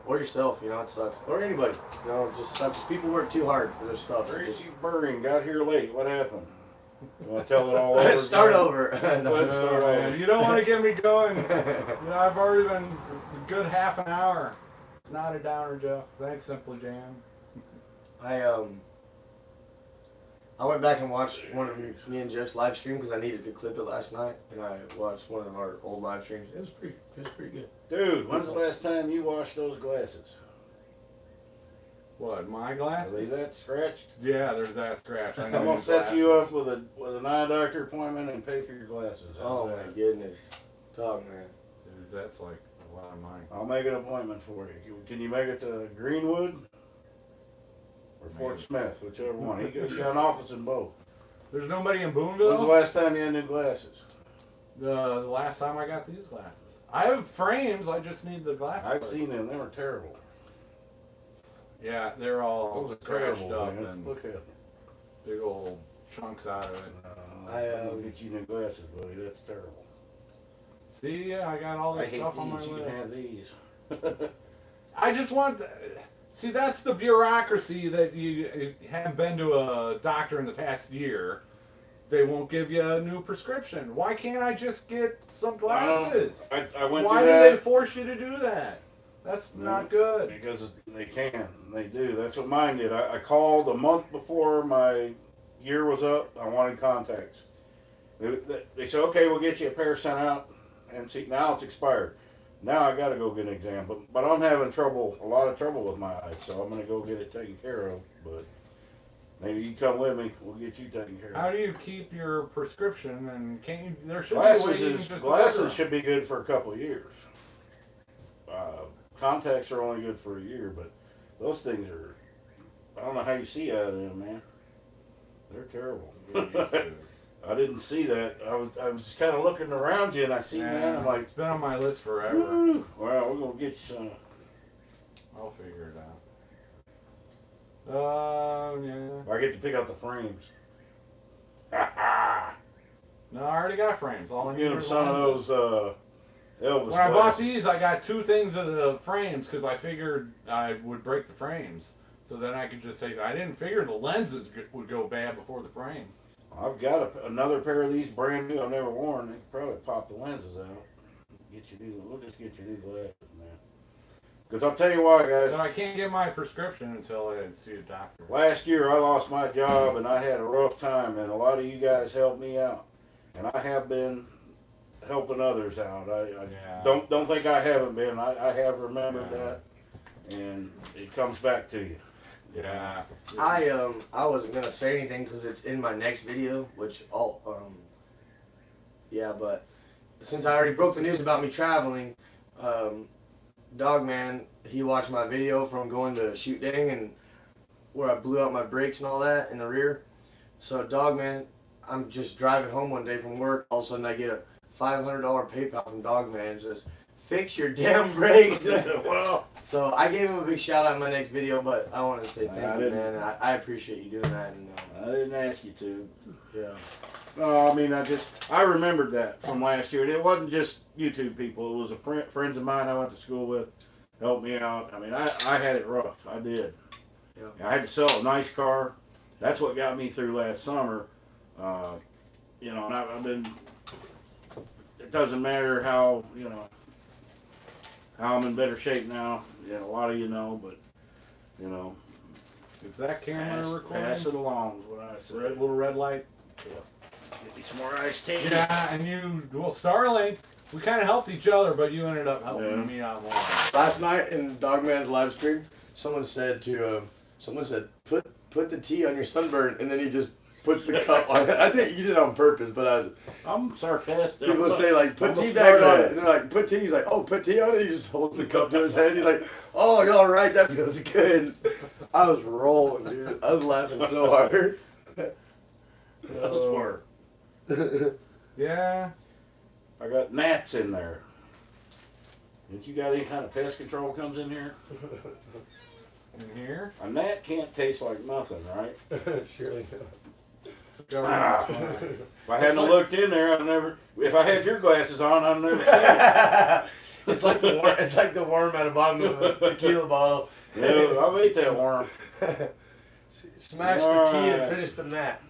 or yourself, it sucks, or anybody, it just sucks. People work too hard for their stuff. Tracy Burring got here late. What happened? You want to tell it all over? Let's start again? over. Let's start over. Man, you don't want to get me going. I've already been a good half an hour. It's not a downer, Jeff. Thanks, Simply Jam. I went back and watched one of me and Jeff's live stream because I needed to clip it last night, and I watched one of our old live streams. It was pretty good. Dude, when's the last time you washed those glasses? What, my Are glasses? they that scratched? Yeah, there's that scratch. I I'm know gonna your set you glasses. up with an eye doctor appointment and pay for your glasses. How's Oh that? my goodness, dog man. Dude, that's like a lot of money. I'll make an appointment for you. Can you make it to Greenwood or Fort Maybe. Smith, whichever one? He's got an office in both. There's nobody in When's the Boonville? last time you had new glasses? The last time I got these glasses. I have frames, I just need the glasses. I've seen them. They were terrible. Yeah, they're all Those are scratched terrible, up man. and Look at them. big old chunks out of it. I'm gonna get you new glasses, buddy. That's terrible. See, yeah, I got all I this hate stuff on my these. You list. can have these. I just want. See, that's the bureaucracy that you haven't been to a doctor in the past year. They won't give you a new prescription. Why can't I just get some glasses? I went Why through do that. they force you to do that? That's not good. Because they can. They do. That's what mine did. I called a month before my year was up. I wanted contacts. They said, okay, we'll get you a pair sent out. And see, now it's expired. Now I got to go get an exam. But I'm having a lot of trouble with my eyes. So I'm going to go get it taken care of. But maybe you come with me. We'll get you taken care of. How do you keep your prescription? And can't you? There should be a way you can just order Glasses them. should be good for a couple of years. Contacts are only good for a year, but those things are, I don't know how you see out of them, man. They're terrible. Get used to it. I didn't see that. I was just kind of looking around you and I see that. I'm like, it's been on my list forever. woo, well, we're going to get you some. I'll figure it out. Yeah. I get to pick out the frames. No, I already got frames. All I need Get are them some of lenses. those Elvis When I bought glasses. these, I got 2 things of the frames because I figured I would break the frames. So then I could just take. I didn't figure the lenses would go bad before the frame. I've got another pair of these brand new I've never worn. They could probably pop the lenses out. We'll just get you new glasses, man. Because I'll tell you what, guys. But I can't get my prescription until I see a doctor. Last year I lost my job and I had a rough time, and a lot of you guys helped me out, and I have been helping others out. Yeah. Don't think I haven't been. I have remembered that, and it comes back to you. Yeah. I wasn't gonna say anything because it's in my next video, which but since I already broke the news about me traveling, Dogman, he watched my video from going to Shoot Dang and where I blew out my brakes and all that in the rear. So Dogman, I'm just driving home one day from work. All of a sudden I get a $500 PayPal from Dogman and says, "Fix your damn brakes." Well, So I gave him a big shout out in my next video, but I wanted to say I thank you, didn't. man. I appreciate you doing that. And I didn't ask you to. yeah. No, I mean, I remembered that from last year. And it wasn't just YouTube people. It was friends of mine I went to school with helped me out. I mean, I had it rough. I did. Yeah. I had to sell a nice car. That's what got me through last summer. And I've been, it doesn't matter how I'm in better shape now. A lot of you know, but, Is that camera recording? pass it along is what I said. Little red light. Get me some more iced tea. Yeah, and Starlink, we kind of helped each other, but you ended up helping Yeah. me out more. Last night in Dogman's live stream, Someone said put the tea on your sunburn, and then he just puts the cup on it. I think you did it on purpose, but I'm sarcastic. people say like put I'm a tea back on smartass. it. And they're like put tea. He's like, oh, put tea on it. He just holds the cup to his head. He's like, oh, all right, that feels good. I was rolling, dude. I was laughing so hard. That was smart. Yeah. I got gnats in there. Did you got any kind of pest control comes in here? In here. A gnat can't taste like nothing, right? Surely Ah. If I hadn't looked in there, I'd never. If I had your glasses on, I'd never seen it. It's like the worm at the bottom of a tequila bottle. Yeah, I've ate that worm. Smash the tea and finish the gnat.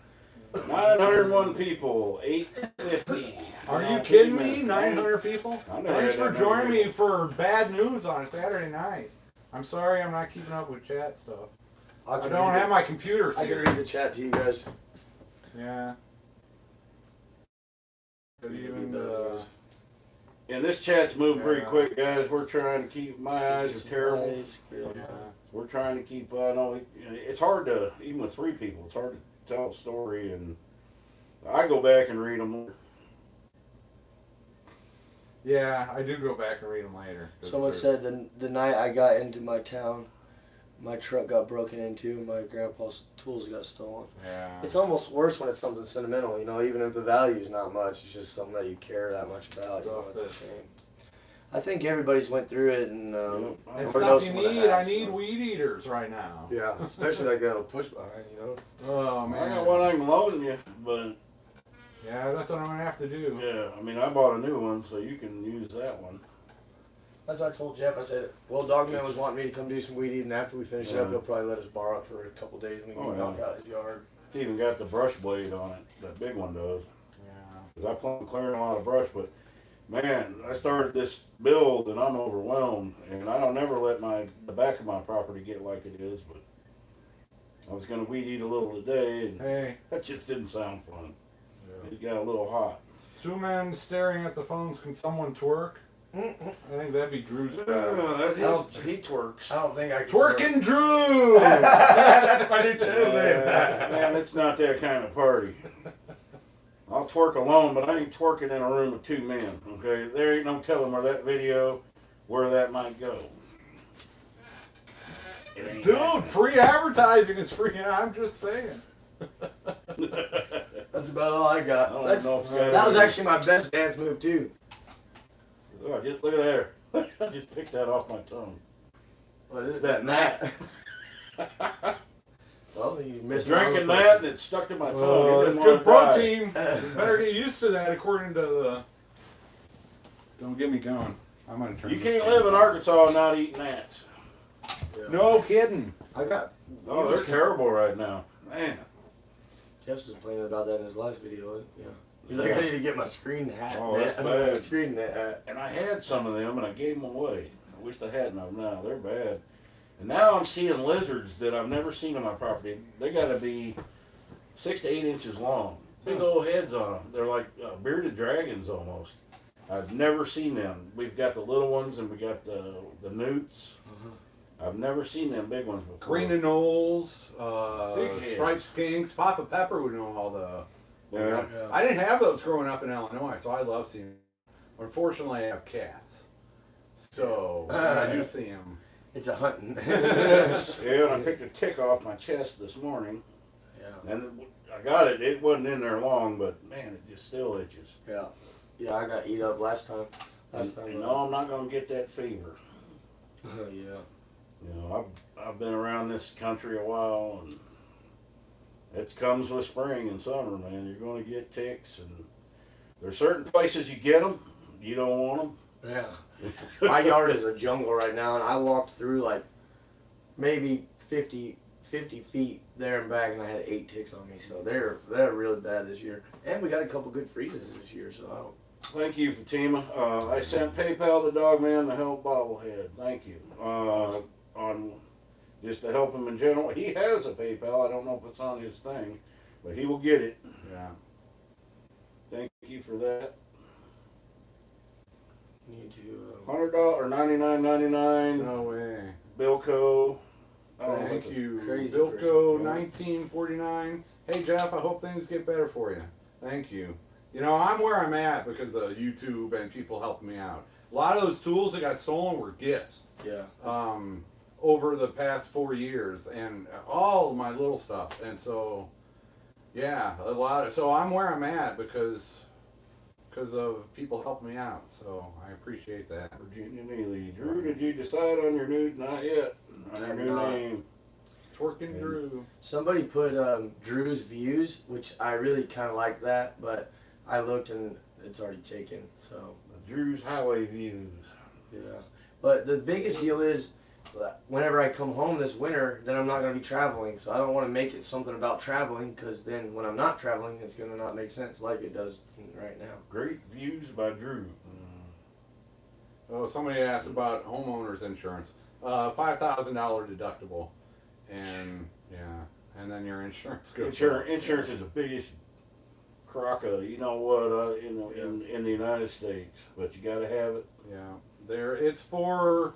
901 people, 850. Are you kidding me? 900 people? I never Thanks had for that joining many me for bad news on a Saturday night. I'm sorry I'm not keeping up with chat stuff. I don't have my computer I can here. read the chat to you guys. Yeah. But even, And this chat's moving pretty quick, guys. We're trying to keep. My eyes are terrible. yeah. We're trying to keep. I know it's hard to, even with 3 people, it's hard to tell a story. And I go back and read them. Yeah, I do go back and read them later. Someone said the night I got into my town, my truck got broken into and my grandpa's tools got stolen. Yeah. It's almost worse when it's something sentimental, you know, even if the value's not much, it's just something that you care that much about. You know, it's a shame. I think everybody's went through it and It's or know stuff you someone that need. I has, need you know. weed eaters right now. Yeah, especially like that old push behind, you know. Oh, I man. got one I can loan you, but Yeah, that's what I'm going to have to do. yeah, I mean, I bought a new one, so you can use that one. That's what I told Jeff. I said, well, Dogman was wanting me to come do some weed eating after we finish it up. Yeah. He'll probably let us borrow it for a couple days and we can knock out his yard. It's even got the brush blade on it. That big one does. Yeah. Because I plan on clearing a lot of brush, but man, I started this build and I'm overwhelmed. And I don't never let the back of my property get like it is, but I was going to weed eat a little today, and Hey, that just didn't sound fun. It got a little hot. 2 men staring at the phones. Can someone twerk? I think that'd be Drew's. He twerks. I don't think I can. Twerking Drew! That's my new channel name. Man, it's not that kind of party. I'll twerk alone, but I ain't twerking in a room with 2 men, okay? There ain't no telling where that might go. It ain't Dude, happening. free advertising is free. I'm just saying. That's about all I got. I don't even know if That was actually my best dance move too. Oh, just look at there. I just picked that off my tongue. What is that, Matt? Well, you missed Drinking that and it stuck to my tongue. Oh, It that's didn't good wanna die. protein. You better get used to that according to the... Don't get me going. I'm going to turn You this can't down. live in Arkansas and not eat gnats. No kidding. I got. Oh, they're terrible right now. Man. Jeff was complaining about that in his last video. Yeah. He's like, I need to get my screen hat. Oh, that's bad. Screen hat. And I had some of them and I gave them away. I wish I hadn't of them now. They're bad. And now I'm seeing lizards that I've never seen on my property. They got to be 6 to 8 inches long. Big old heads on them. They're like bearded dragons almost. I've never seen them. We've got the little ones and we got the newts. I've never seen them big ones before. Green and Knolls, Big heads. striped skinks. Papa Pepper would know all the... Yeah. I didn't have those growing up in Illinois, so I love seeing them. Unfortunately, I have cats. So, when I do see them. It's a hunting. Yeah, and I picked a tick off my chest this morning. Yeah. And I got it. It wasn't in there long, but man, it just still itches. Yeah. Yeah, I got eat up last time. And no, I'm not going to get that fever. Yeah. You know, I've been around this country a while, and it comes with spring and summer, man. You're going to get ticks, and there's certain places you get them, you don't want them. Yeah. My yard is a jungle right now, and I walked through like maybe 50 feet there and back, and I had 8 ticks on me. So they're really bad this year. And we got a couple good freezes this year, so I don't. Thank you, Fatima. I sent PayPal to Dogman to help Bobblehead. Thank you. On just to help him in general. He has a PayPal. I don't know if it's on his thing, but he will get it. Yeah. Thank you for that. Need to. $100 or $99.99. No way. Bilco. Thank you. crazy Bilko person. 1949. Hey Jeff, I hope things get better for you. Thank you. You know, I'm where I'm at because of YouTube and people helping me out. A lot of those tools that got stolen were gifts. Yeah. Over the past 4 years, and all my little stuff. And so, yeah, a lot of, so I'm where I'm at because of people helping me out. So I appreciate that. Virginia Neely. Drew, did you decide on your new, not yet, on your new name? Twerking Drew. Somebody put Drew's Views, which I really kind of like that, but I looked and it's already taken. So Drew's Highway Views. yeah. But the biggest deal is, whenever I come home this winter, then I'm not going to be traveling. So I don't want to make it something about traveling, because then when I'm not traveling, it's going to not make sense like it does right now. Great Views by Drew. Oh, somebody asked about homeowners insurance. $5,000 deductible, and yeah, and then your insurance goes. Insurance is the biggest crock of, you know what, in the United States, but you got to have it. Yeah, it's for.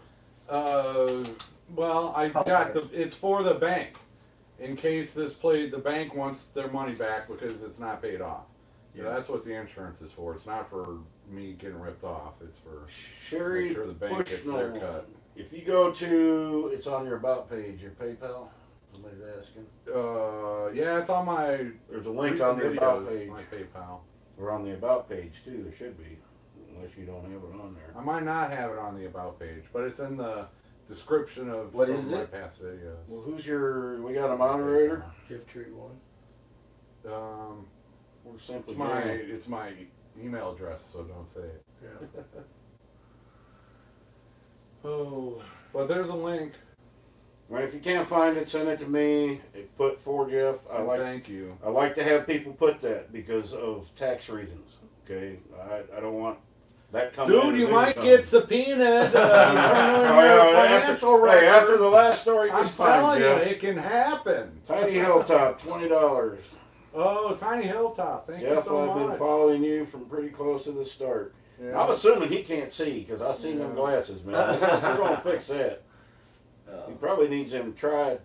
Well, it's for the bank, in case the bank wants their money back because it's not paid off. Yeah, that's what the insurance is for. It's not for me getting ripped off. It's for Sherry, make sure the bank gets their cut. If you go to, it's on your about page, your PayPal. Somebody's asking. Yeah, it's on my. There's a link on the about page. My PayPal. Or on the about page too. There should be, unless you don't have it on there. I might not have it on the about page, but it's in the description of What some is of my it? past videos. Well, we got a moderator? Gift Tree One. We're simply It's my email address, so don't say it. Yeah. Oh. But there's a link. Well, if you can't find it, send it to me. Put for Jeff. Thank you. I like to have people put that because of tax reasons. Okay, I don't want that coming. Dude, you might get subpoenaed. Financial records. Hey, after the last story, I'm telling you, it can happen. Tiny Hilltop, $20. Oh, Tiny Hilltop, thank you Jeff, so I've been much. following you from pretty close to the start. Yeah. I'm assuming he can't see because I've seen them glasses, man. We're gonna fix that. He probably needs them I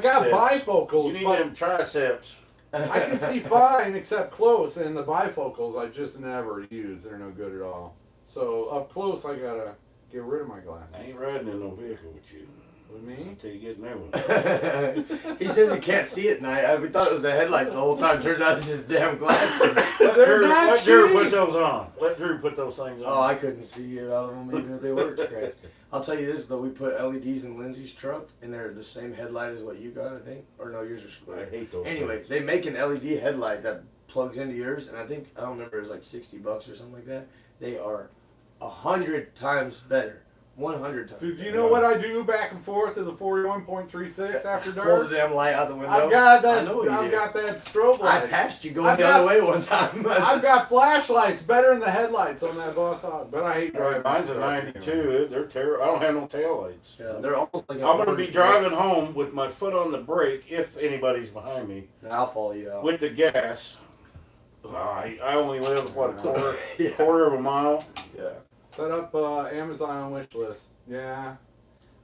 got bifocals, You need but them triceps. I can see fine except close, and the bifocals I just never use. They're no good at all. So up close, I gotta get rid of my glasses. I ain't riding in no vehicle with you. With me? Until you get new one. He says he can't see at night. We thought it was the headlights the whole time. Turns out it's his damn glasses. Let Drew put those on. Let Drew put those things on. Oh, I couldn't see it out of them even if they worked great. I'll tell you this though, we put LEDs in Lindsay's truck, and they're the same headlight as what you got, I think. Or no, yours are square. I hate those. Anyway, they make an LED headlight that plugs into yours, and I don't remember, it was like $60 or something like that. They are 100 times better. 100 times. Dude, do you know what I do back and forth to the 41.36 after Pull dark? the damn light out the window. I've got that. I know you I've did. got that strobe light. I passed you going the other way one time. I've got flashlights better than the headlights on that Boss Hog, but I hate driving. Mine's a 92. They're terrible. I don't have no taillights. Yeah, they're almost like. I'm going to be driving home with my foot on the brake if anybody's behind me. And I'll follow you out. With the gas. I only live, what, Yeah. quarter of a mile? Yeah. Set up Amazon wish list. Yeah.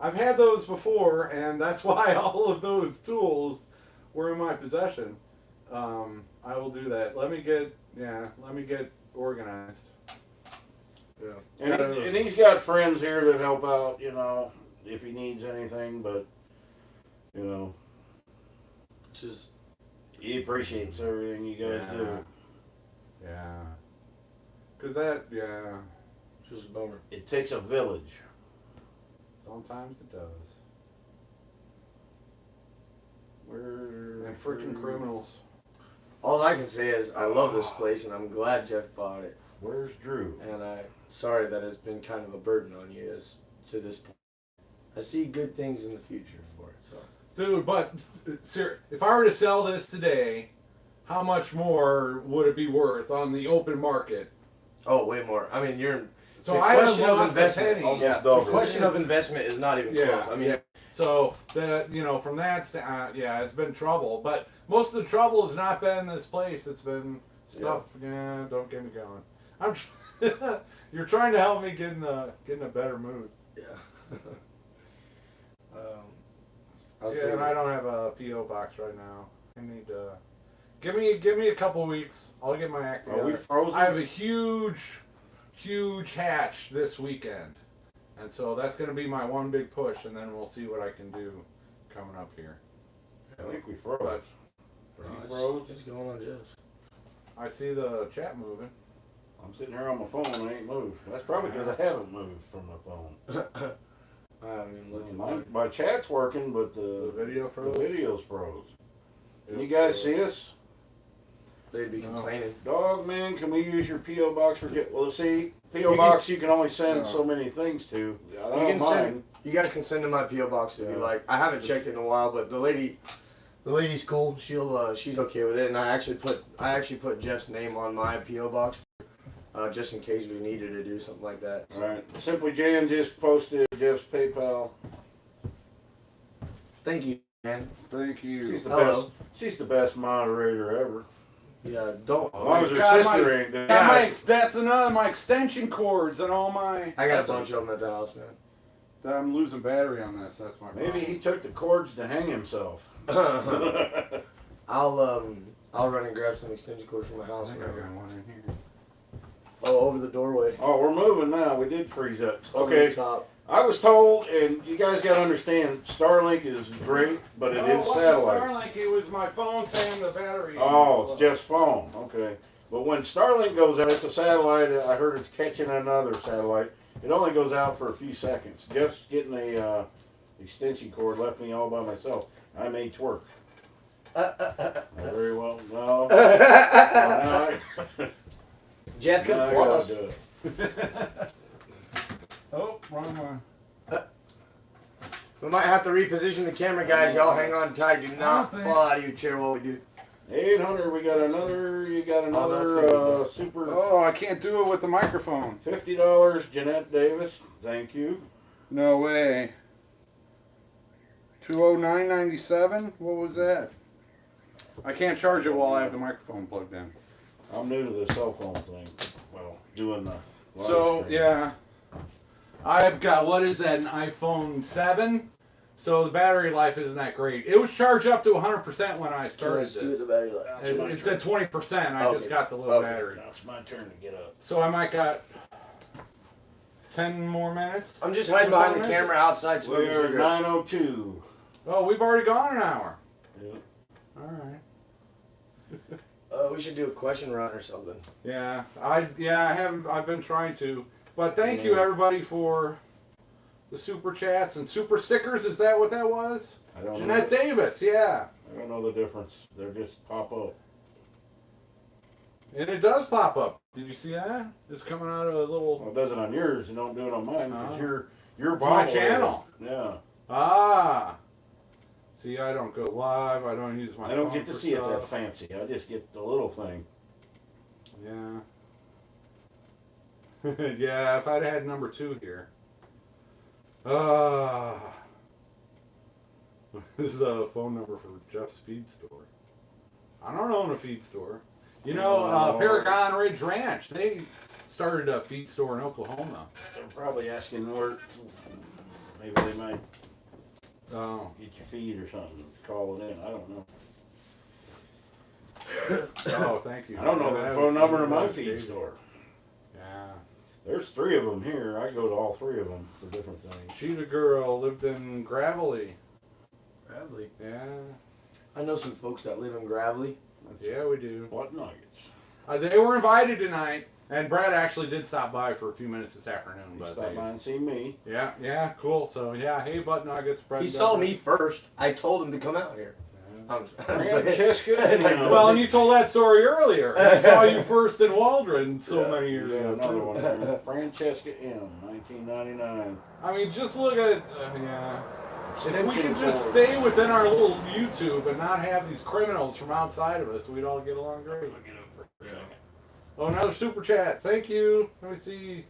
I've had those before, and that's why all of those tools were in my possession. I will do that. Let me get organized. Yeah. And he's got friends here that help out, you know, if he needs anything, but, you know, Just. he appreciates everything you guys do. Yeah. Cause that, Just a bummer. It takes a village. sometimes it does. We're And freaking criminals. All I can say is I love this place, and I'm glad Jeff bought it. Where's Drew? And I'm sorry that it's been kind of a burden on you to this point. I see good things in the future for it. So. Dude, but if I were to sell this today, how much more would it be worth on the open market? Oh, way more. I mean, you're. So the I question of lost a investment. penny. Almost Yeah, double. the question of investment is not even close. I mean, so that from that it's been trouble. But most of the trouble has not been this place. It's been stuff. Yeah, don't get me going. You're trying to help me get in a better mood. Yeah. see. and I don't have a PO box right now. I need to give me a couple weeks. I'll get my act together. Are we frozen? I have a huge hatch this weekend, and so that's going to be my one big push, and then we'll see what I can do coming up here. I think we froze. But You froze? It's going on just. I see the chat moving. I'm sitting here on my phone and I ain't moved. That's probably because I haven't moved from my phone. I haven't even looked at My chat's working, but The the video froze. video's froze. Can you guys see us? They'd be complaining. Dogman, can we use your P.O. box for well, see, P.O. box you can only send so many things to. I You don't can mind. send. You guys can send to my PO box if you like. I haven't checked it in a while, but the lady's cool. She's okay with it, and I actually put Jeff's name on my PO box, just in case we needed to do something like that. All right. Simply Jan just posted Jeff's PayPal. Thank you, man. Thank you. She's the Hello. best. She's the best moderator ever. Yeah, don't. As long as her God, sister ain't doing that's another my extension cords and all my. I got a bunch of them at the house, man. I'm losing battery on this. That's my problem. Maybe he took the cords to hang himself. I'll run and grab some extension cords from my I house. think I got one in here. Oh, over the doorway. Oh, we're moving now. We did freeze up. Over Okay. the top. I was told, and you guys got to understand, Starlink is great, but it is satellite. Starlink, it was my phone saying the battery. Oh, it's just phone. Okay. But when Starlink goes out, it's a satellite. I heard it's catching another satellite. It only goes out for a few seconds. Jeff's getting a extension cord left me all by myself. I may twerk. Very well. No. Jeff could Now I floss. gotta do it. Oh, wrong one. We might have to reposition the camera, guys. Y'all hang on tight. Do not Okay. fall out of your chair while we do. 800. We got another. You got that's another good. super Oh, I can't do it with the microphone. $50. Jeanette Davis. Thank you. No way. 209.97. What was that? I can't charge it while I have the microphone plugged in. I'm new to the cell phone thing. Well, doing the. live So stream. yeah, I've got, what is that, an iPhone 7? So the battery life isn't that great. It was charged up to 100% when I started this. battery life? It said 20%. I just got the little Okay. battery. Now it's my turn to get up. So I might got 10 more minutes. I'm just hiding behind the camera outside smoking We're cigarettes. 9:02. Oh, we've already gone an hour. Yeah. All right. We should do a question run or something. Yeah, I haven't. I've been trying to, but thank you everybody for the super chats and super stickers. Is that what that was? I don't Jeanette know. Davis, yeah. I don't know the difference. They just pop up. And it does pop up. Did you see that? It's coming out of a little. Well, it doesn't on yours. You don't do it on mine because Oh. you're It's my bobblehead. channel. Yeah. Ah. See, I don't go live. I don't use my. I don't phone get to for see it that stuff. fancy. I just get the little thing. Yeah. Yeah, if I'd had number 2 here. This is a phone number for Jeff's feed store. I don't own a feed store. You know, No. Paragon Ridge Ranch, they started a feed store in Oklahoma. They're probably asking where. Maybe they might Oh. get your feed or something. Call it in. I don't know. Oh, thank you. I don't know Yeah, the phone number to my David. feed store. Yeah. There's 3 of them here. I go to all 3 of them for different things. Cheetah Girl lived in Gravelly. Gravelly. Yeah. I know some folks that live in Gravelly. Yeah, we do. What nuggets? They were invited tonight, and Brad actually did stop by for a few minutes this afternoon. You But stop by and see me. yeah, cool. So yeah, hey, butt nuggets. Brad He does saw it. me first. I told him to come out here. Yeah. Francesca, you know. Well, and you told that story earlier. I saw you first in Waldron so many years Yeah, ago. another too. one there. Francesca M, 1999. I mean, just look at yeah. If we Extension could just cord. stay within our little YouTube and not have these criminals from outside of us, we'd all get along great. Oh, another super chat. Thank you. Let me see.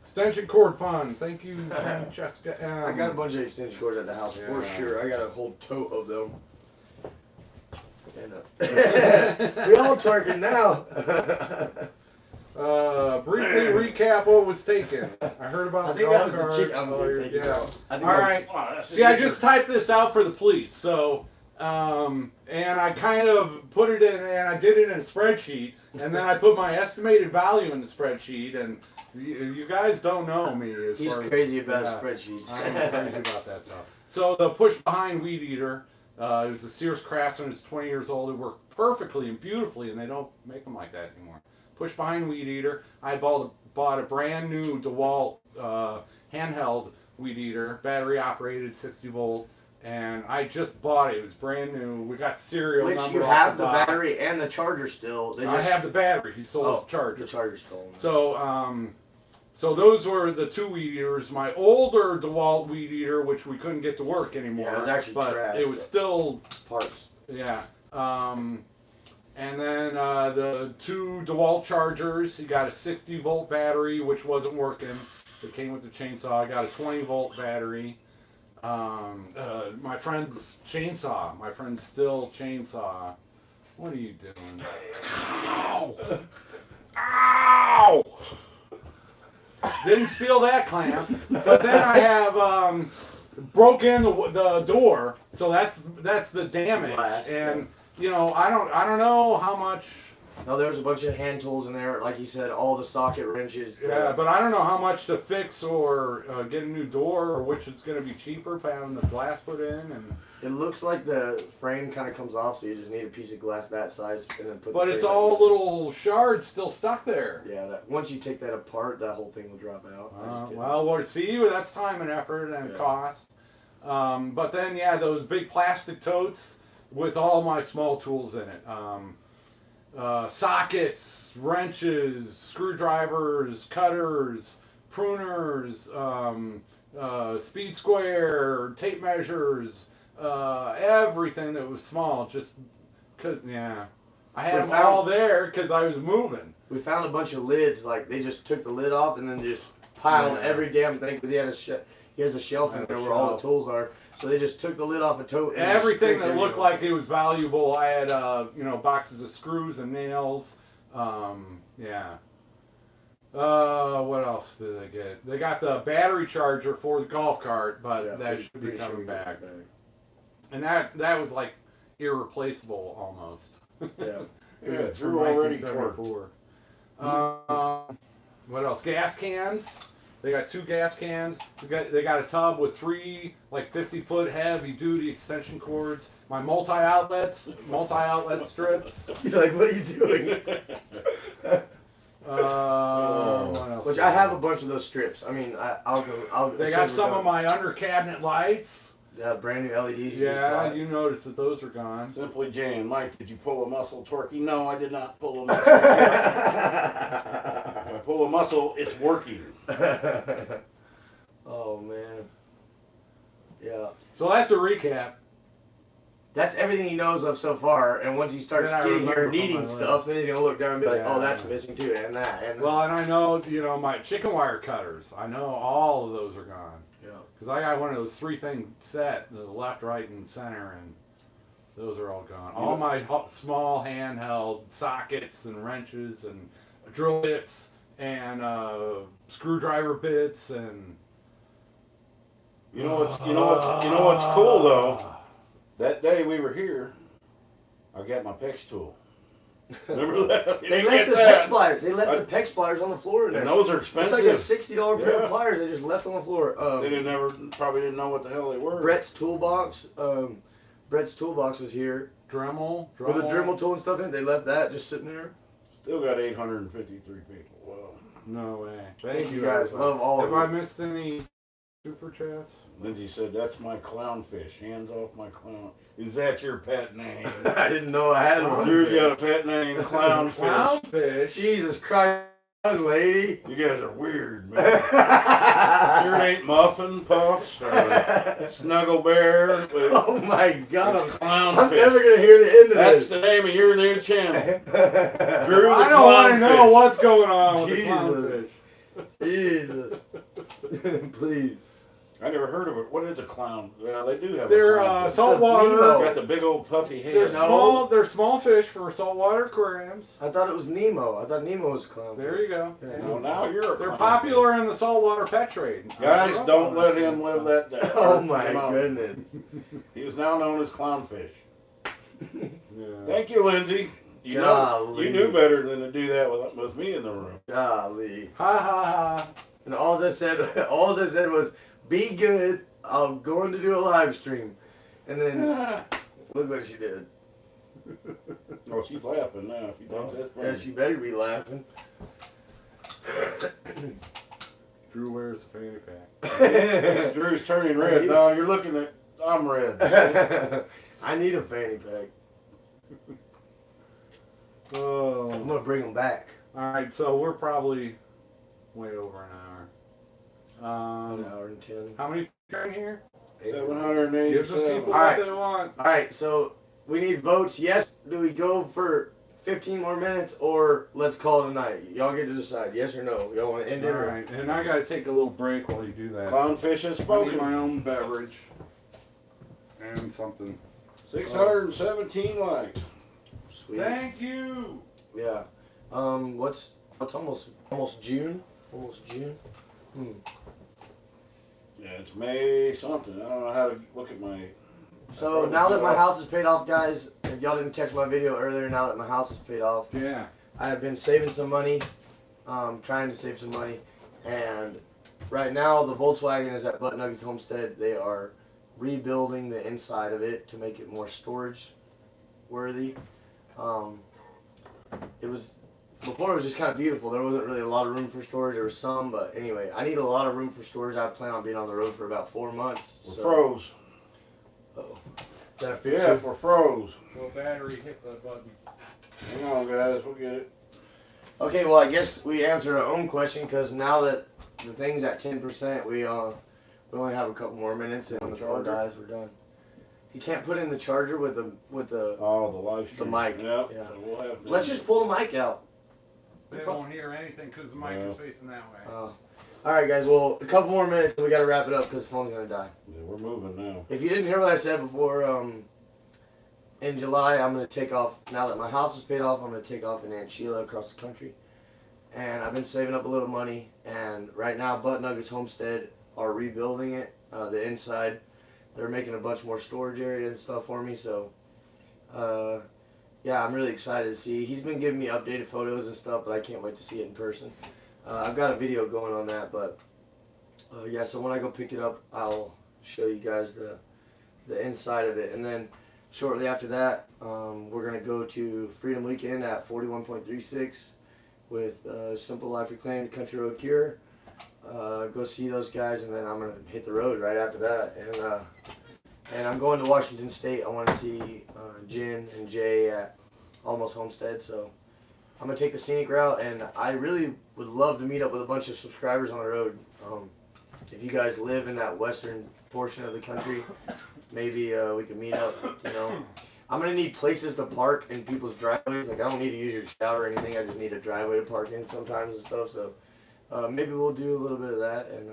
Extension cord fund. Thank you, Francesca M. I got a bunch of extension cords at the house for Yeah. sure. I got a whole tote of them. And, we all twerking now. Briefly recap what was taken. I heard about I the think that golf was the cart. chick. Yeah. I think All that- right. Oh, that's See, I just typed this out for the police, so and I kind of put it in, and I did it in a spreadsheet, and then I put my estimated value in the spreadsheet, and you guys don't know me as He's far as, crazy about yeah, spreadsheets. I'm crazy about that stuff. So the Pushbehind weed eater, it was a Sears Craftsman. It's 20 years old. It worked perfectly and beautifully, and they don't make them like that anymore. Pushbehind weed eater. I bought a brand new DeWalt handheld weed eater, battery operated, 60 volt. And I just bought it. It was brand new. We got serial Which number you off have the box. battery and the charger still. They I just, have the battery. He sold oh, the charger. The charger's stolen. So those were the two weed eaters. My older DeWalt weed eater, which we couldn't get to work anymore. Yeah, it was actually but trash, it was but- still, Parts. yeah. And then the two DeWalt chargers. He got a 60 volt battery, which wasn't working. It came with the chainsaw. I got a 20 volt battery. My friend's chainsaw. My friend's still chainsaw. What are you doing? Ow! Ow! Didn't steal that clamp. But then I have broke in the door, so that's the damage. Glass, and you know, I don't know how much. No, there was a bunch of hand tools in there. Like you said, all the socket wrenches. Yeah, but I don't know how much to fix or get a new door, or which is going to be cheaper, having the glass put in. And It looks like the frame kind of comes off, so you just need a piece of glass that size and then put. but the it's frame all on. little shards still stuck there. Yeah, that once you take that apart, that whole thing will drop out. I just didn't- Well, we'll see. That's time and effort and Yeah. cost. But then, yeah, those big plastic totes with all my small tools in it. Sockets, wrenches, screwdrivers, cutters, pruners, speed square, tape measures, everything that was small. Just cause, yeah, I had We them found- all there because I was moving. We found a bunch of lids. Like they just took the lid off and then just piled Yeah. every damn thing because he has a shelf in Had a there where all the shelf. tools are. So they just took the lid off a tote. And just Everything sticked that looked everything. like it was valuable. I had, boxes of screws and nails. Yeah. What else did they get? They got the battery charger for the golf cart, but Yeah, that pretty- should be pretty sure coming we got back. it And that was like irreplaceable almost. Yeah. Yeah, It's from through already 1974. What else? Gas cans. They got 2 gas cans. They got a tub with 3 like 50-foot heavy duty extension cords. My multi-outlet strips. You're like, what are you doing? What else? Which I have a bunch of those strips. I mean, I'll go. They got some of my under cabinet lights. brand new LEDs. You just Yeah, bought. you noticed that those are gone. Simply Jane, Mike, did you pull a muscle, Torquey? No, I did not pull a muscle. If I pull a muscle, it's working. Oh man. Yeah. So that's a recap. That's everything he knows of so far, and once he starts Then I getting remember here from needing my stuff, then he's gonna look down and be like, Yeah. "Oh, that's missing too," and that, and Well, and I know, my chicken wire cutters. I know all of those are gone. yeah. Because I got one of those 3-thing set, the left, right, and center, and those are all gone. All my small handheld sockets and wrenches and drill bits and screwdriver bits and. You know what's cool though? That day we were here, I got my PEX tool. Remember that? You They didn't left get the that. PEX pliers. They left the PEX pliers on the floor in there. And those are It's expensive. like a $60 pair Yeah. of pliers they just left on the floor. They probably didn't know what the hell they were. Brett's toolbox. Brett's toolbox was here Dremel. with a Dremel tool and stuff in it. They left that just sitting there. Still got 853 people. Wow. No way. Thank you guys. everybody. Love all Have of I you. missed any super chats? Lindsay said, "That's my clownfish. Hands off my clown." Is that your pet name? I didn't know I had one. You got a pet name, clownfish. Clownfish. Jesus Christ, lady. You guys are weird, man. Sure ain't Muffin Puffs or Snuggle Bear. But Oh my God, it's I'm clownfish. never gonna hear the end of That's this. the name of your new channel. Drew the I don't want to know Clownfish. what's going on with the Jesus. clownfish. Jesus. Please. I never heard of it. What is a clown? Well, they do have They're a clown. saltwater. Nemo. Got the big old puffy head. They're No. small. They're small fish for saltwater aquariums. I thought it was Nemo. I thought Nemo was a clown. There you go. Yeah. Well, now you're a They're clown. popular in the saltwater pet trade. Guys, don't let him live that down. Oh my Come on. goodness. He is now known as Clownfish. Yeah. Thank you, Lindsay. You knew better than to do that with me in the room. Golly. Ha ha ha. And all I said was, "Be good. I'm going to do a live stream." And then look what she did. Oh, she's laughing now. She thinks that's funny. Yeah, she better be laughing. Drew wears a fanny pack. Drew's turning red. No, you're looking at. I'm red. I need a fanny pack. Oh. I'm gonna bring them back. All right, so we're probably way over an hour. An hour and 10. How many are in here? Give the 787. people All right. what they want. All right, so we need votes. Yes, do we go for 15 more minutes, or let's call it a night? Y'all get to decide. Yes or no? Y'all want to end it? All Or? right, and I gotta take a little break while you do that. Clownfish has I need spoken. my own beverage and something. 617 likes. Sweet. Thank you. Yeah. What's almost June? Almost June. Yeah, it's May something. I don't know how to look at my. So now that my house is paid off, guys, if y'all didn't catch my video earlier, now that my house is paid off, Yeah. I have been saving some money, trying to save some money, and right now the Volkswagen is at Butt Nuggets Homestead. They are rebuilding the inside of it to make it more storage worthy. Before it was just kind of beautiful. There wasn't really a lot of room for storage. There was some, but anyway, I need a lot of room for storage. I plan on being on the road for about 4 months. We're froze. Uh-oh. Is that a fit? Yeah, we're froze. Well, battery hit the button. Hang on, guys. We'll get it. Okay, well, I guess we answered our own question because now that the thing's at 10%, we only have a couple more minutes, and when the phone dies, we're done. You can't put in the charger with the Oh, the live stream. the mic. Yep. Yeah. So we'll have to. Let's just pull the mic out. They won't hear anything because the mic No. is facing that way. All right, guys. Well, a couple more minutes, and we got to wrap it up because the phone's gonna die. Yeah, we're moving now. If you didn't hear what I said before, in July I'm gonna take off. Now that my house is paid off, I'm gonna take off in Aunt Sheila across the country, and I've been saving up a little money. And right now, Butt Nuggets Homestead are rebuilding it, the inside. They're making a bunch more storage area and stuff for me. So, yeah, I'm really excited to see. He's been giving me updated photos and stuff, but I can't wait to see it in person. I've got a video going on that, but yeah. So when I go pick it up, I'll show you guys the inside of it, and then shortly after that, we're gonna go to Freedom Weekend at 41.36 with Simple Life Reclaimed, Country Road Cure. Go see those guys, and then I'm gonna hit the road right after that. And I'm going to Washington State. I want to see Jen and Jay at Almost Homestead. So I'm gonna take the scenic route, and I really would love to meet up with a bunch of subscribers on the road. If you guys live in that western portion of the country, maybe we could meet up. You know, I'm gonna need places to park in people's driveways. Like I don't need to use your shower or anything. I just need a driveway to park in sometimes and stuff. So maybe we'll do a little bit of that. And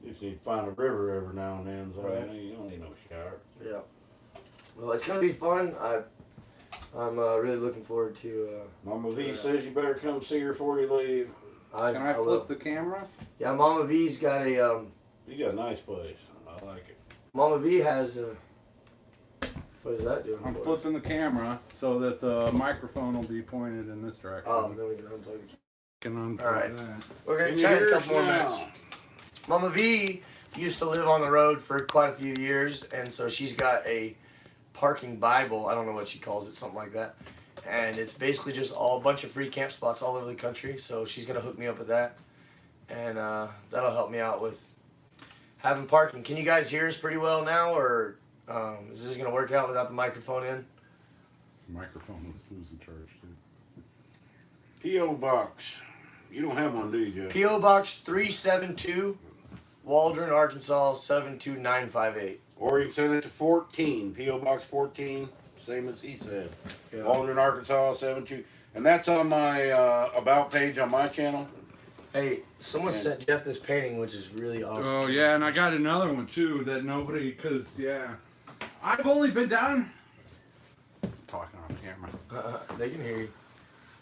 You just need to find a river every now and then. So Right. you don't need no shower. yeah, well, it's gonna be fun. I'm really looking forward to. Mama V says you better come see her before you leave. Can I will. flip the camera? Yeah, Mama V's got a. You got a nice place. I like it. Mama V has a. What is that doing? I'm for us? flipping the camera so that the microphone will be pointed in this direction. Oh, then we can unplug it. Can unplug All right. that. We're gonna Can you try hear a us couple more now? minutes. Mama V used to live on the road for quite a few years, and so she's got a parking Bible. I don't know what she calls it, something like that. And it's basically just a bunch of free camp spots all over the country. So she's gonna hook me up with that, and that'll help me out with having parking. Can you guys hear us pretty well now, or is this gonna work out without the microphone in? The microphone was losing charge too. P.O. Box. You don't have one, do you, Jeff? P.O. Box 372, Waldron, Arkansas 72958. Or you can send it to 14. P.O. Box 14. Same as he said. Yeah. Aldrin, Arkansas 72. And that's on my About page on my channel. Hey, someone sent Jeff this painting, which is really awesome. Oh yeah, and I got another one too that nobody, cause yeah, I've only been down. Talking off camera. They can hear you.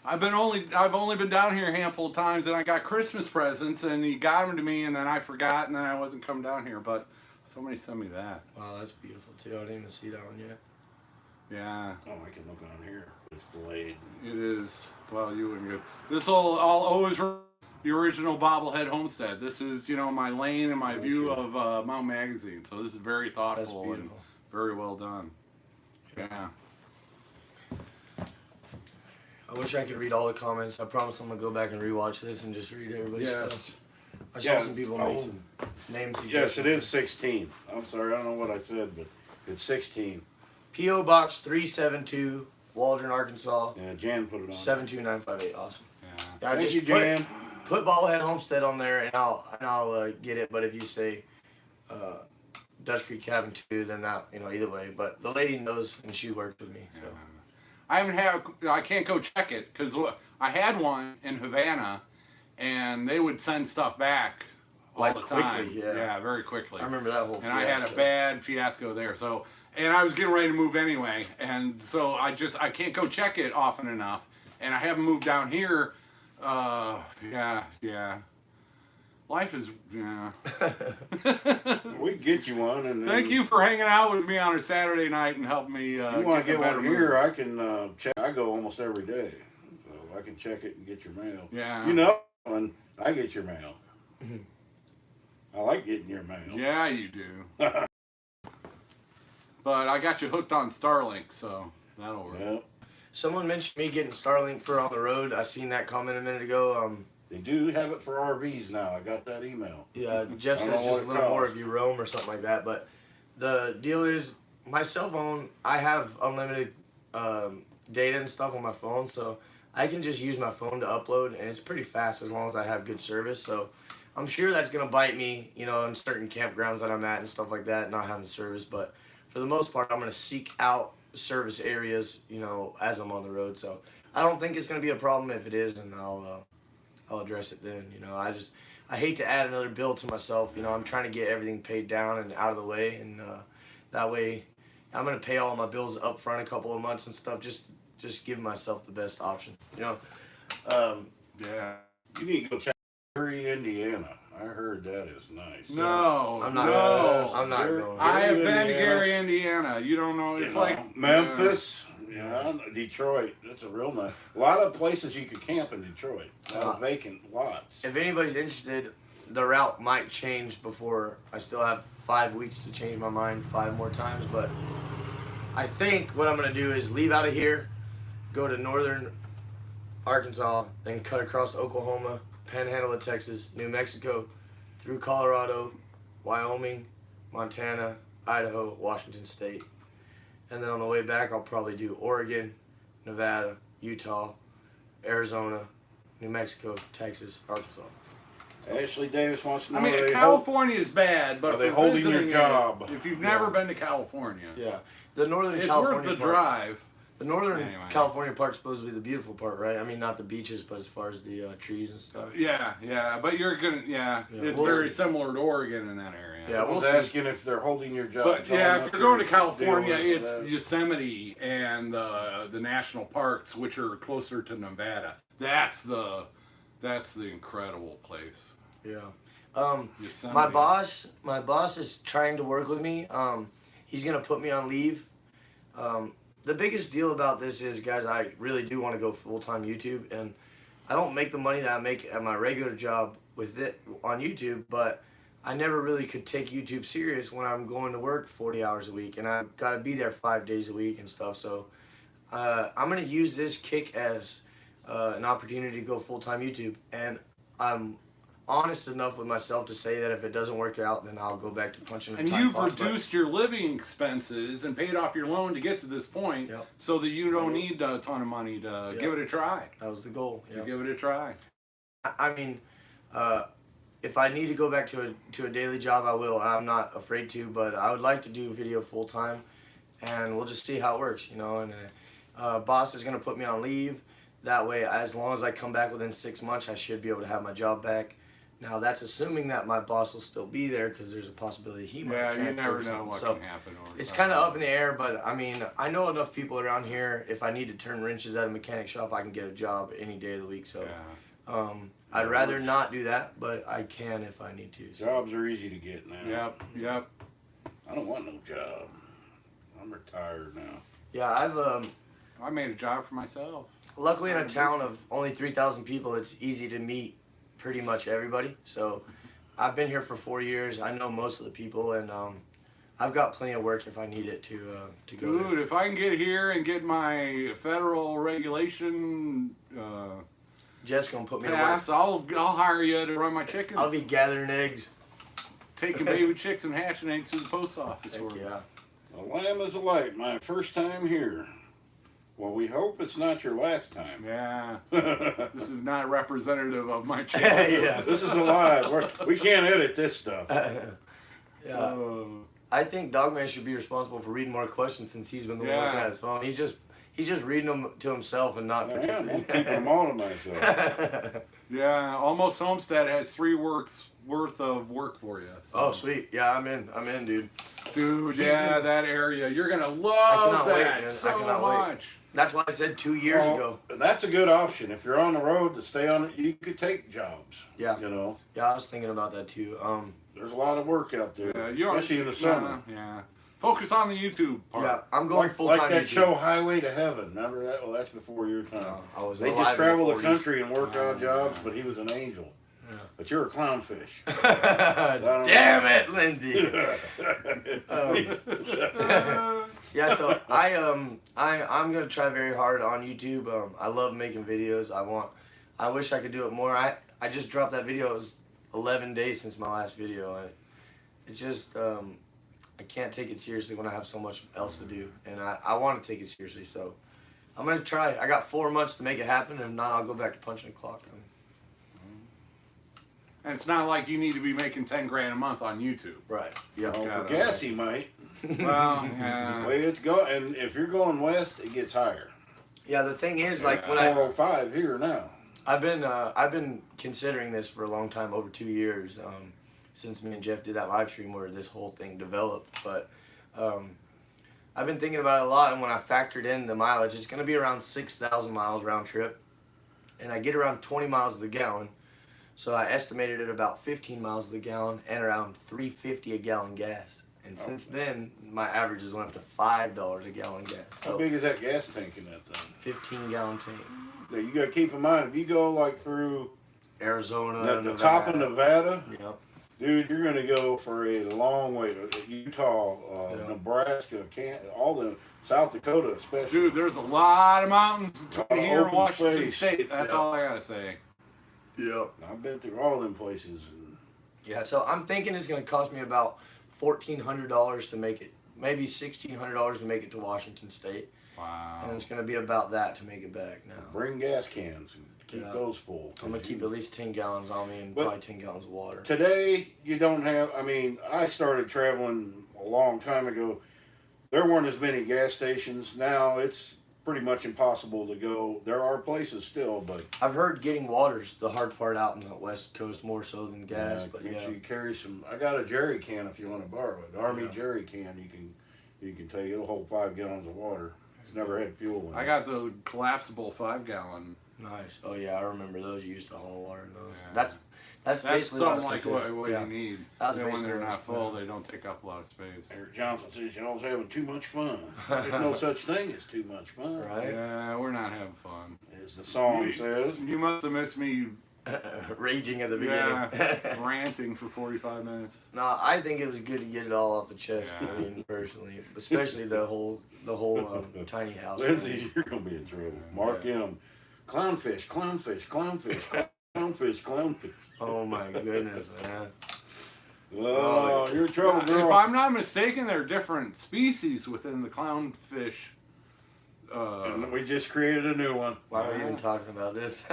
I've only been down here a handful of times, and I got Christmas presents, and he got them to me, and then I forgot, and then I wasn't coming down here. But somebody sent me that. Wow, that's beautiful too. I didn't even see that one yet. Yeah. Oh, I can look on here. It's delayed. It is. Well, you wouldn't get. This will. I'll always remember the original bobblehead Homestead. This is, my lane and my view of Mount Magazine. So this is very thoughtful and very well done. Yeah. I wish I could read all the comments. I promise I'm gonna go back and rewatch this and just read everybody's stuff. I saw some people make some names. Yes, it is 16. I'm sorry, I don't know what I said, but it's 16. P.O. Box 372, Waldron, Arkansas. Yeah, Jan put it on. 72958. Awesome. Yeah. Yeah, Thank just you, Jan. Put Bobblehead Homestead on there, and I'll get it. But if you say Dutch Creek Cabin 2, then that, either way. But the lady knows, and she worked with me. So. Yeah. I can't go check it because I had one in Havana, and they would send stuff back all the time. Quickly, yeah, very quickly. I remember that whole. And I had a bad fiasco there. So, and I was getting ready to move anyway, and so I can't go check it often enough, and I haven't moved down here. Yeah. Life is, We can get you one. And Thank you for hanging out with me on a Saturday night and helping me. You want to get one here? I can check. I go almost every day, so I can check it and get your mail. Yeah. And I get your mail. I like getting your mail. Yeah, you do. But I got you hooked on Starlink, so that'll work. Yeah. Someone mentioned me getting Starlink for on the road. I seen that comment a minute ago. They do have it for RVs now. I got that email. Yeah, Jeff says just a little more if you roam or something like that. But the deal is, my cell phone, I have unlimited data and stuff on my phone, so I can just use my phone to upload, and it's pretty fast as long as I have good service. So I'm sure that's going to bite me, in certain campgrounds that I'm at and stuff like that, not having service. But for the most part, I'm going to seek out service areas, as I'm on the road. So I don't think it's going to be a problem. If it is, and I'll address it then. I hate to add another bill to myself. I'm trying to get everything paid down and out of the way, and that way I'm gonna pay all my bills up front a couple of months and stuff. Just give myself the best option. Yeah. You need to go check Gary, Indiana. I heard that is nice. No, I'm not. No. I'm not going. I have been to Gary, Indiana. You don't know. It's like Memphis. Yeah, Detroit. That's a real nice. A lot of places you could camp in Detroit. A lot of vacant lots. If anybody's interested, the route might change before. I still have 5 weeks to change my mind 5 more times, but I think what I'm gonna do is leave out of here, go to northern Arkansas, then cut across Oklahoma, panhandle of Texas, New Mexico, through Colorado, Wyoming, Montana, Idaho, Washington State. And then on the way back, I'll probably do Oregon, Nevada, Utah, Arizona, New Mexico, Texas, Arkansas. Ashley Davis wants to know. I mean, California is bad, but are they for holding your visiting job? if you've never been to California, Yeah, the northern it's California worth the part, drive. The northern Anyway. California part's supposed to be the beautiful part, right? I mean, not the beaches, but as far as the trees and stuff. Yeah, but you're gonna, it's we'll very see. similar to Oregon in that area. Yeah, I was we'll see. asking if they're holding your job. But yeah, if you're going to California, dealers it's with that. Yosemite and the national parks, which are closer to Nevada. That's the incredible place. Yeah. Yosemite. My boss is trying to work with me. He's gonna put me on leave. The biggest deal about this is, guys, I really do want to go full-time YouTube, and I don't make the money that I make at my regular job with it on YouTube, but I never really could take YouTube serious when I'm going to work 40 hours a week, and I've got to be there 5 days a week and stuff. So I'm gonna use this kick as an opportunity to go full-time YouTube, and I'm honest enough with myself to say that if it doesn't work out, then I'll go back to punching a And time you've clock, but- reduced your living expenses and paid off your loan to get to this point, Yep. so that you don't need a ton of money to give it a try. That was the goal. To give it a try. I mean, if I need to go back to a daily job, I will. I'm not afraid to, but I would like to do video full time, and we'll just see how it works, And boss is gonna put me on leave. That way, as long as I come back within 6 months, I should be able to have my job back. Now, that's assuming that my boss will still be there, because there's a possibility he might transfer. Yeah, you never or know something. what So can happen. it's kind of up in the air, but I mean, I know enough people around here. If I need to turn wrenches at a mechanic shop, I can get a job any day of the week. So I'd rather not do that, but I can if I need to. So. Jobs are easy to get now. Yep. I don't want no job. I'm retired now. Yeah, I made a job for myself. luckily in a town of only 3,000 people, it's easy to meet pretty much everybody. So I've been here for 4 years. I know most of the people, and I've got plenty of work if I need it to go Dude, there. if I can get here and get my federal regulation Jeff's gonna put me to pass, work. I'll hire you to run my chickens. I'll be gathering eggs. Taking baby chicks and hatching eggs through the post office. Heck yeah. A lamb is a light. My first time here. Well, we hope it's not your last time. Yeah. This is not representative of my channel. Yeah. This is a lie. We can't edit this stuff. Yeah. I think Dogman should be responsible for reading more questions since he's been the one looking at his phone. He's just reading them to himself and not I'm keeping them all to myself. Yeah, almost Homestead has 3 weeks worth of work for you. So. Oh, sweet. Yeah, I'm in, dude. Dude, that area. You're going to love that man. so I cannot much. wait. That's why I said 2 years ago. That's a good option. If you're on the road to stay on it, you could take jobs. Yeah. You know. Yeah, I was thinking about that too. There's a lot of work out there, especially in the summer. Yeah. Focus on the YouTube part. Yeah, I'm going full time. Like that YouTube. show Highway to Heaven. Remember that? Well, that's before your time. I was They alive just in travel the 40s. country and work odd jobs, but he was an angel. Yeah. But you're a clownfish. Damn it, Lindsay. Yeah, so I'm gonna try very hard on YouTube. I love making videos. I wish I could do it more. I just dropped that video. It was 11 days since my last video. It's just I can't take it seriously when I have so much else to do, and I want to take it seriously. So I'm gonna try. I got 4 months to make it happen, and if not, I'll go back to punching the clock. And it's not like you need to be making 10 grand a month on YouTube. Right. Yeah. For gas, he might. Well, The way it's going, and if you're going west, it gets higher. Yeah. The thing is, like when 405 here now. I've been considering this for a long time, over 2 years, since me and Jeff did that live stream where this whole thing developed. But I've been thinking about it a lot, and when I factored in the mileage, it's going to be around 6,000 miles round trip, and I get around 20 miles to the gallon. So I estimated it about 15 miles to the gallon and around $3.50 a gallon gas. And since then, my average has went up to $5 a gallon gas. So How big is that gas tank in that thing? 15-gallon tank. Now, you got to keep in mind, if you go like through Arizona, the top of Nevada, Yep. dude, you're going to go for a long way to Utah, Nebraska, all the South Dakota especially. dude, there's a lot of mountains between here and open Washington space. State. That's Yeah. all I gotta say. Yep. I've been through all them places. Yeah, so I'm thinking it's going to cost me about $1,400 to make it, maybe $1,600 to make it to Washington State. Wow. And it's going to be about that to make it back now. Bring gas cans and keep those full. I'm going to keep at least 10 gallons on me and But probably 10 gallons of water. Today, you don't have, I started traveling a long time ago. There weren't as many gas stations. Now it's pretty much impossible to go. There are places still, but I've heard getting water's the hard part out in the West Coast more so than gas, but make yeah. sure you carry some. I got a jerry can if you want to borrow it. Army jerry can. You can take. It'll hold 5 gallons of water. It's never had fuel in it. I got the collapsible 5-gallon. Nice. Oh yeah, I remember those. You used to haul water in those. Yeah. That's That's basically something what I like was gonna what say. you need. That's Then when basically they're what I not was full, gonna- they don't take up a lot of space. Eric Johnson says you're always having too much fun. There's no such thing as too much fun. Right? Yeah, we're not having fun. As the song says. You must have missed me. Raging at the beginning. Yeah, ranting for 45 minutes. No, I think it was good to get it all off the chest. Yeah. I mean, personally, especially the whole tiny house. Lindsay, you're gonna be in trouble. Mark M. Clownfish, clownfish, clownfish, clownfish, clownfish. Oh my goodness, man. Oh, you're in trouble, girl. If I'm not mistaken, there are different species within the clownfish. And we just created a new one. Why are we even talking about this?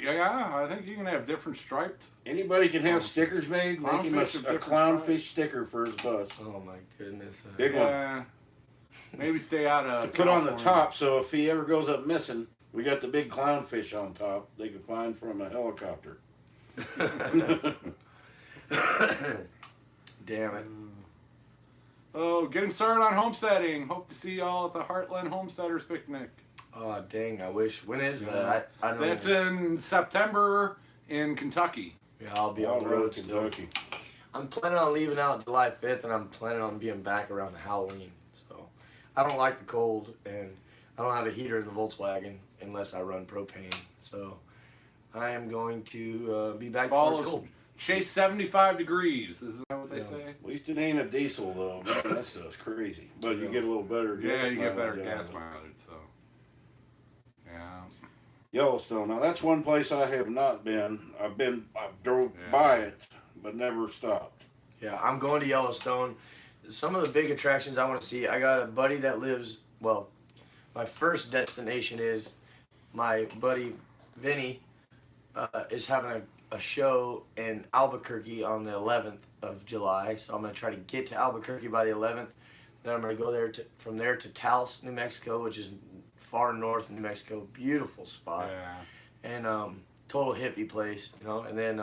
Yeah, I think you can have different striped. Anybody can have stickers made. Make him a Clownfish of different clownfish stripes. sticker for his bus. Oh my goodness. Big one. Yeah. Maybe stay out of to put on the California. top, so if he ever goes up missing, we got the big clownfish on top. They can find from a helicopter. Damn it. Oh, getting started on homesteading. Hope to see y'all at the Heartland Homesteaders Picnic. Oh, dang, I wish. When is that? I don't That's even- in September in Kentucky. Yeah, I'll be on the road still. Kentucky. I'm planning on leaving out July 5th, and I'm planning on being back around Halloween. So, I don't like the cold, and I don't have a heater in the Volkswagen unless I run propane. So, I am going to be back before it's cold. Chase 75 degrees. Isn't that what they Yeah. say? At least it ain't a diesel though. Man, that stuff's crazy. But you get a little better gas Yeah, you get better mileage out gas of it. mileage. So, yeah. Yellowstone. Now that's one place I have not been. I drove Yeah. by it, but never stopped. Yeah, I'm going to Yellowstone. Some of the big attractions I want to see, I got a buddy that lives, well, my first destination is my buddy Vinny is having a show in Albuquerque on the 11th of July. So I'm going to try to get to Albuquerque by the 11th. Then I'm going to go there from there to Taos, New Mexico, which is far north New Mexico. Beautiful spot. Yeah. And total hippie place, you know. And then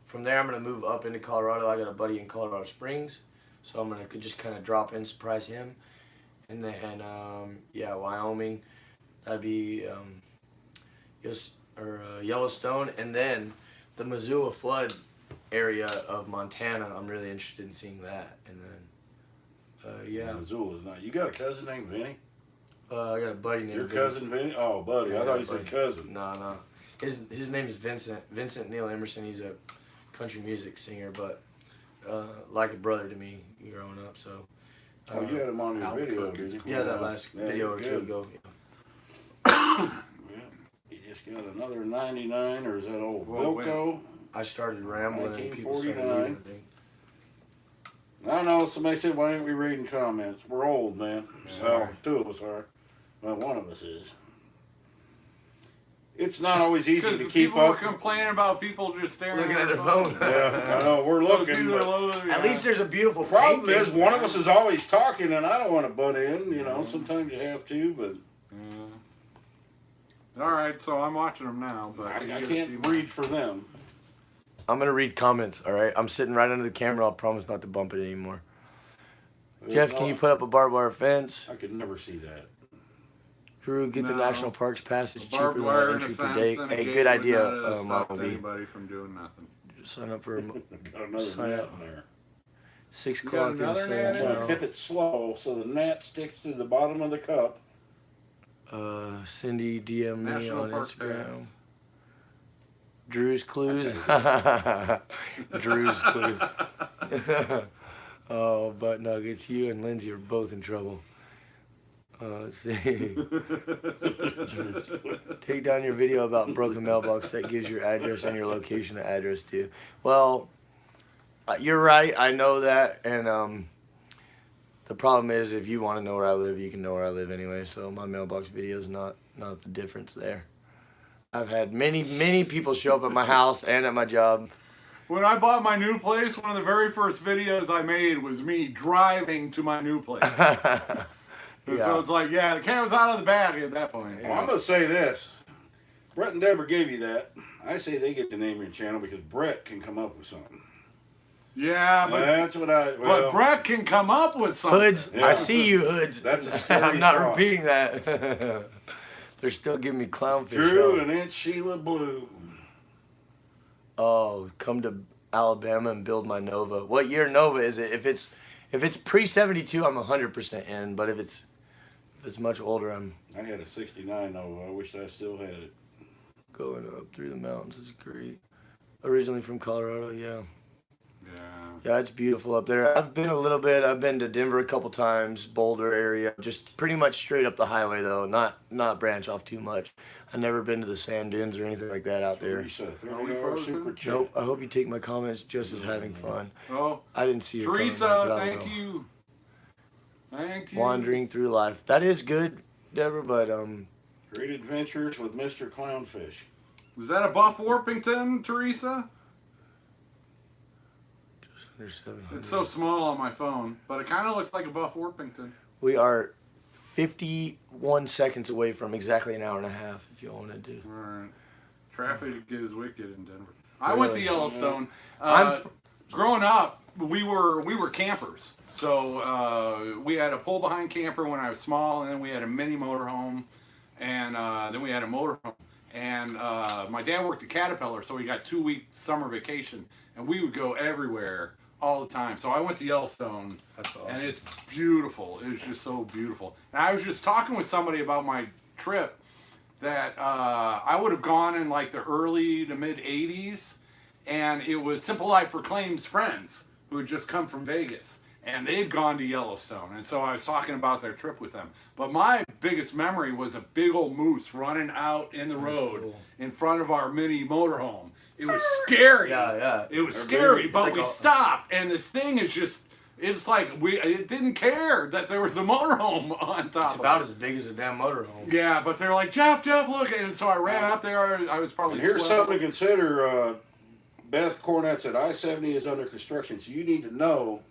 from there I'm going to move up into Colorado. I got a buddy in Colorado Springs. So I'm going to just kind of drop in, surprise him. And then, Wyoming. That'd be Yellowstone. And then the Missoula flood area of Montana. I'm really interested in seeing that. And then, Missoula's not. You got a cousin named Vinny? I got a buddy named Your Vinny. cousin Vinny? Oh, buddy. Yeah, I thought you buddy. said cousin. No. His name is Vincent Neil Emerson. He's a country music singer, but like a brother to me growing up. So. Oh, you had him on your video, Albuquerque is did you? cool. Yeah, that last video or two good. ago. Yeah. You just got another 99, or is that old Well, Bilko? I started rambling and people started 1949. leaving, I think. I know, somebody said, why ain't we reading comments? We're old, man. So, Yeah. two of us are. Well, one of us is. It's not always easy Because to keep people were up. complaining about people just staring Looking at their their phone. Yeah, I know, we're So it's looking. either but low, At least there's a beautiful problem painting. is, one of us is always talking, and I don't want to butt in. You know, sometimes you have to, but All right, so I'm watching them now, but I you gotta can't see read for them. I'm going to read comments, all right? I'm sitting right under the camera. I'll promise not to bump it anymore. Jeff, can you put up a barbed wire fence? I could never see that. Drew, get the No. National Parks pass. It's cheaper barbed than wire my and a entry per fence day. and a Hey, gate good would idea, not have stopped Model B. anybody from doing nothing. Sign up for Got another Sign net up. in there. 6 You got o'clock in another San net in there? Antonio. Tip it slow so the gnat sticks to the bottom of the cup. Cindy DM me National on Park Instagram. Drew's clues. Drew's clues. Oh, butt nuggets. You and Lindsay are both in trouble. Let's see. Take down your video about broken mailbox that gives your address and your location to address to. Well, you're right. I know that, and the problem is, if you want to know where I live, you can know where I live anyway. So my mailbox video is not the difference there. I've had many people show up at my house and at my job. When I bought my new place, one of the very first videos I made was me driving to my new place. And so it's like, the cat was out of the bag at that point. Well, I'm going to say this. Brett and Deborah gave you that. I say they get to name your channel because Brett can come up with something. Yeah, but That's what but Brett can come up with something. Hoods, Yeah. I see you, Hoods. That's a scary I'm not thought. repeating that. They're still giving me clownfish. Drew though. and Aunt Sheila Blue. Oh, come to Alabama and build my Nova. What year Nova is it? If it's pre-72, I'm 100% in. But if it's much older, I'm I had a 69 Nova. I wish I still had it. going up through the mountains. It's great. Originally from Colorado, yeah. Yeah, it's beautiful up there. I've been a little bit. I've been to Denver a couple times, Boulder area. Just pretty much straight up the highway though, not branch off too much. I've never been to the sand dunes or anything like that out there. You said Are we 30 frozen? super chat. Nope. I hope you take my comments just as having fun. Oh, I didn't see your comment, Teresa, but I'll thank go. you. Thank you. Wandering through life. That is good, Deborah, but Great Adventures with Mr. Clownfish. Was that a Buff Orpington, Teresa? under 700. It's so small on my phone, but it kind of looks like a Buff Orpington. We are 51 seconds away from exactly an hour and a half, if you wanted to. All right. Traffic is wicked in Denver. I went to Really? Yellowstone. I'm Growing up, we were campers. So we had a pull-behind camper when I was small, and then we had a mini motorhome, and then we had a motorhome. And my dad worked at Caterpillar, so we got 2 week summer vacation, and we would go everywhere all the time. So I went to Yellowstone, That's awesome. and it's beautiful. It was just so beautiful. And I was just talking with somebody about my trip that I would have gone in like the early to mid 80s, and it was Simple Life Reclaims friends who had just come from Vegas, and they had gone to Yellowstone, and so I was talking about their trip with them. But my biggest memory was a big old moose running out in the road cool. in front of our mini motorhome. It was scary. Yeah. It was scary, but like we a- stopped, and this thing is just, it's like it didn't care that there was a motorhome on top It's of about it. as big as a damn motorhome. Yeah, but they're like, Jeff, look. And so I ran up there. I was probably And here's 12. something to consider. Beth Cornett said I-70 is under construction, so you need to know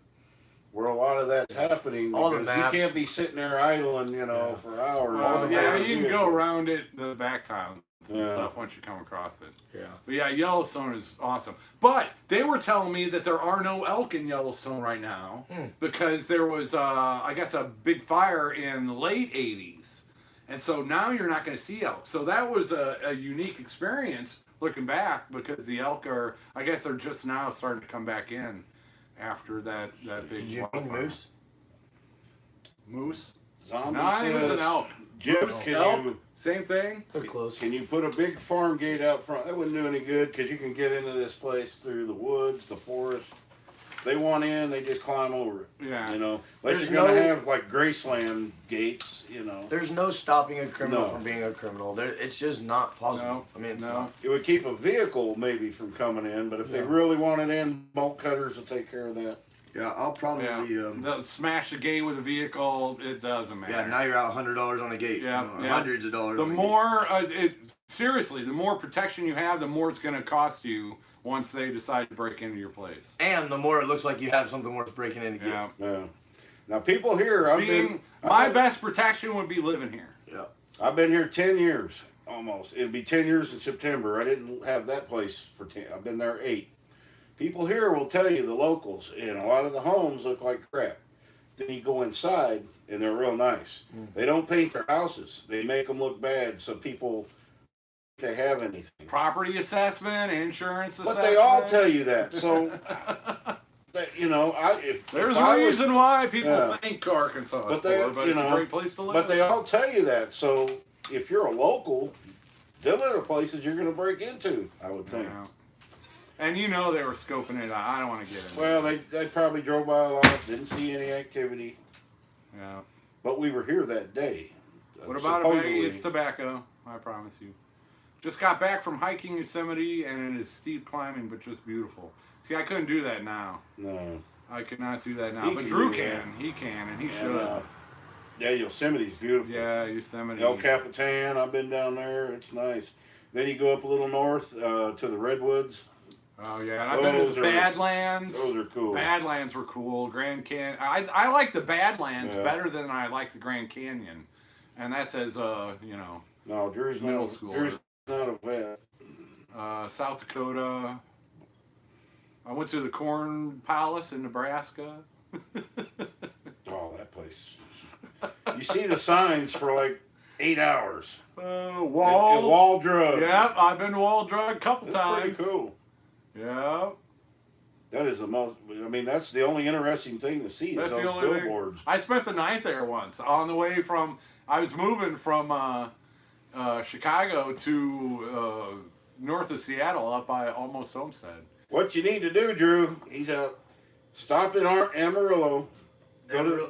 where a lot of that's happening. All the because you maps. can't be sitting there idling, for hours. Well, yeah, Hours. you can go around it, the back towns and Yeah. stuff once you come across it. Yeah. But yeah, Yellowstone is awesome. But they were telling me that there are no elk in Yellowstone right now because there was, I guess, a big fire in the late 80s. And so now you're not going to see elk. So that was a unique experience looking back because the elk are, I guess they're just now starting to come back in after that big Did you mean wildfire. moose? Moose? Zombie No, it was says, an elk. Jeff, Moose, can elk, you same thing. They're close. can you put a big farm gate out front? That wouldn't do any good because you can get into this place through the woods, the forest. They want in, they just climb over it. Yeah. Unless There's you're gonna no- have like Graceland gates. There's no stopping a criminal No. from being a criminal. It's just not possible. No, I mean, it's no. not. It would keep a vehicle maybe from coming in, but if they Yeah. really want it in, bolt cutters will take care of that. Yeah, I'll probably. Yeah. They'll smash the gate with a vehicle. It doesn't matter. Yeah, now you're out $100 on a gate. Yeah, yeah. Hundreds of dollars. The on a more, seriously, the more protection you have, the more it's going to cost you once they decide to break into your place. And the more it looks like you have something worth breaking in to get. Yeah. Yeah. Now people here, My best protection would be living here. Yeah. I've been here 10 years almost. It'd be 10 years in September. I didn't have that place for 10. I've been there 8. People here will tell you, the locals, and a lot of the homes look like crap. Then you go inside and they're real nice. They don't paint their houses. They make them look bad so people they have anything. Property assessment, insurance assessment. But they all tell you that. So that, if There's if a I was- reason why people Yeah. think Arkansas is But they- poor, but you it's a know, great place to live. But they all tell you that. So if you're a local, them are the places you're going to break into, I would think. Yeah. And they were scoping it out. I don't want to get in. Well, they probably drove by a lot, didn't see any activity, Yeah. but we were here that day. What about a bag? Supposedly. It's tobacco, I promise you. Just got back from hiking Yosemite, and it is steep climbing, but just beautiful. See, I couldn't do that now. No. I could not do that now. He But can Drew do that. can. He can, and he And, should. yeah, Yosemite's beautiful. Yeah, Yosemite. El Capitan, I've been down there. It's nice. Then you go up a little north to the Redwoods. Oh, yeah. And I've been to Those the are- Badlands. Those are cool. Badlands were cool. Grand Canyon. I like the Badlands Yeah. better than I like the Grand Canyon. And that's as, No, Drew's Middle not, schooler. Drew's not a vet. South Dakota. I went to the Corn Palace in Nebraska. Oh, that place. You see the signs for like 8 hours. Wall. Wall drug. Yep, I've been to Wall Drug a couple That's times. pretty cool. Yeah. That is the most. That's the only interesting thing to see. That's is the those only billboards. thing. I spent the night there once on the way from. I was moving from Chicago to north of Seattle, up by almost Homestead. What you need to do, Drew? He's out. Stop at Amarillo.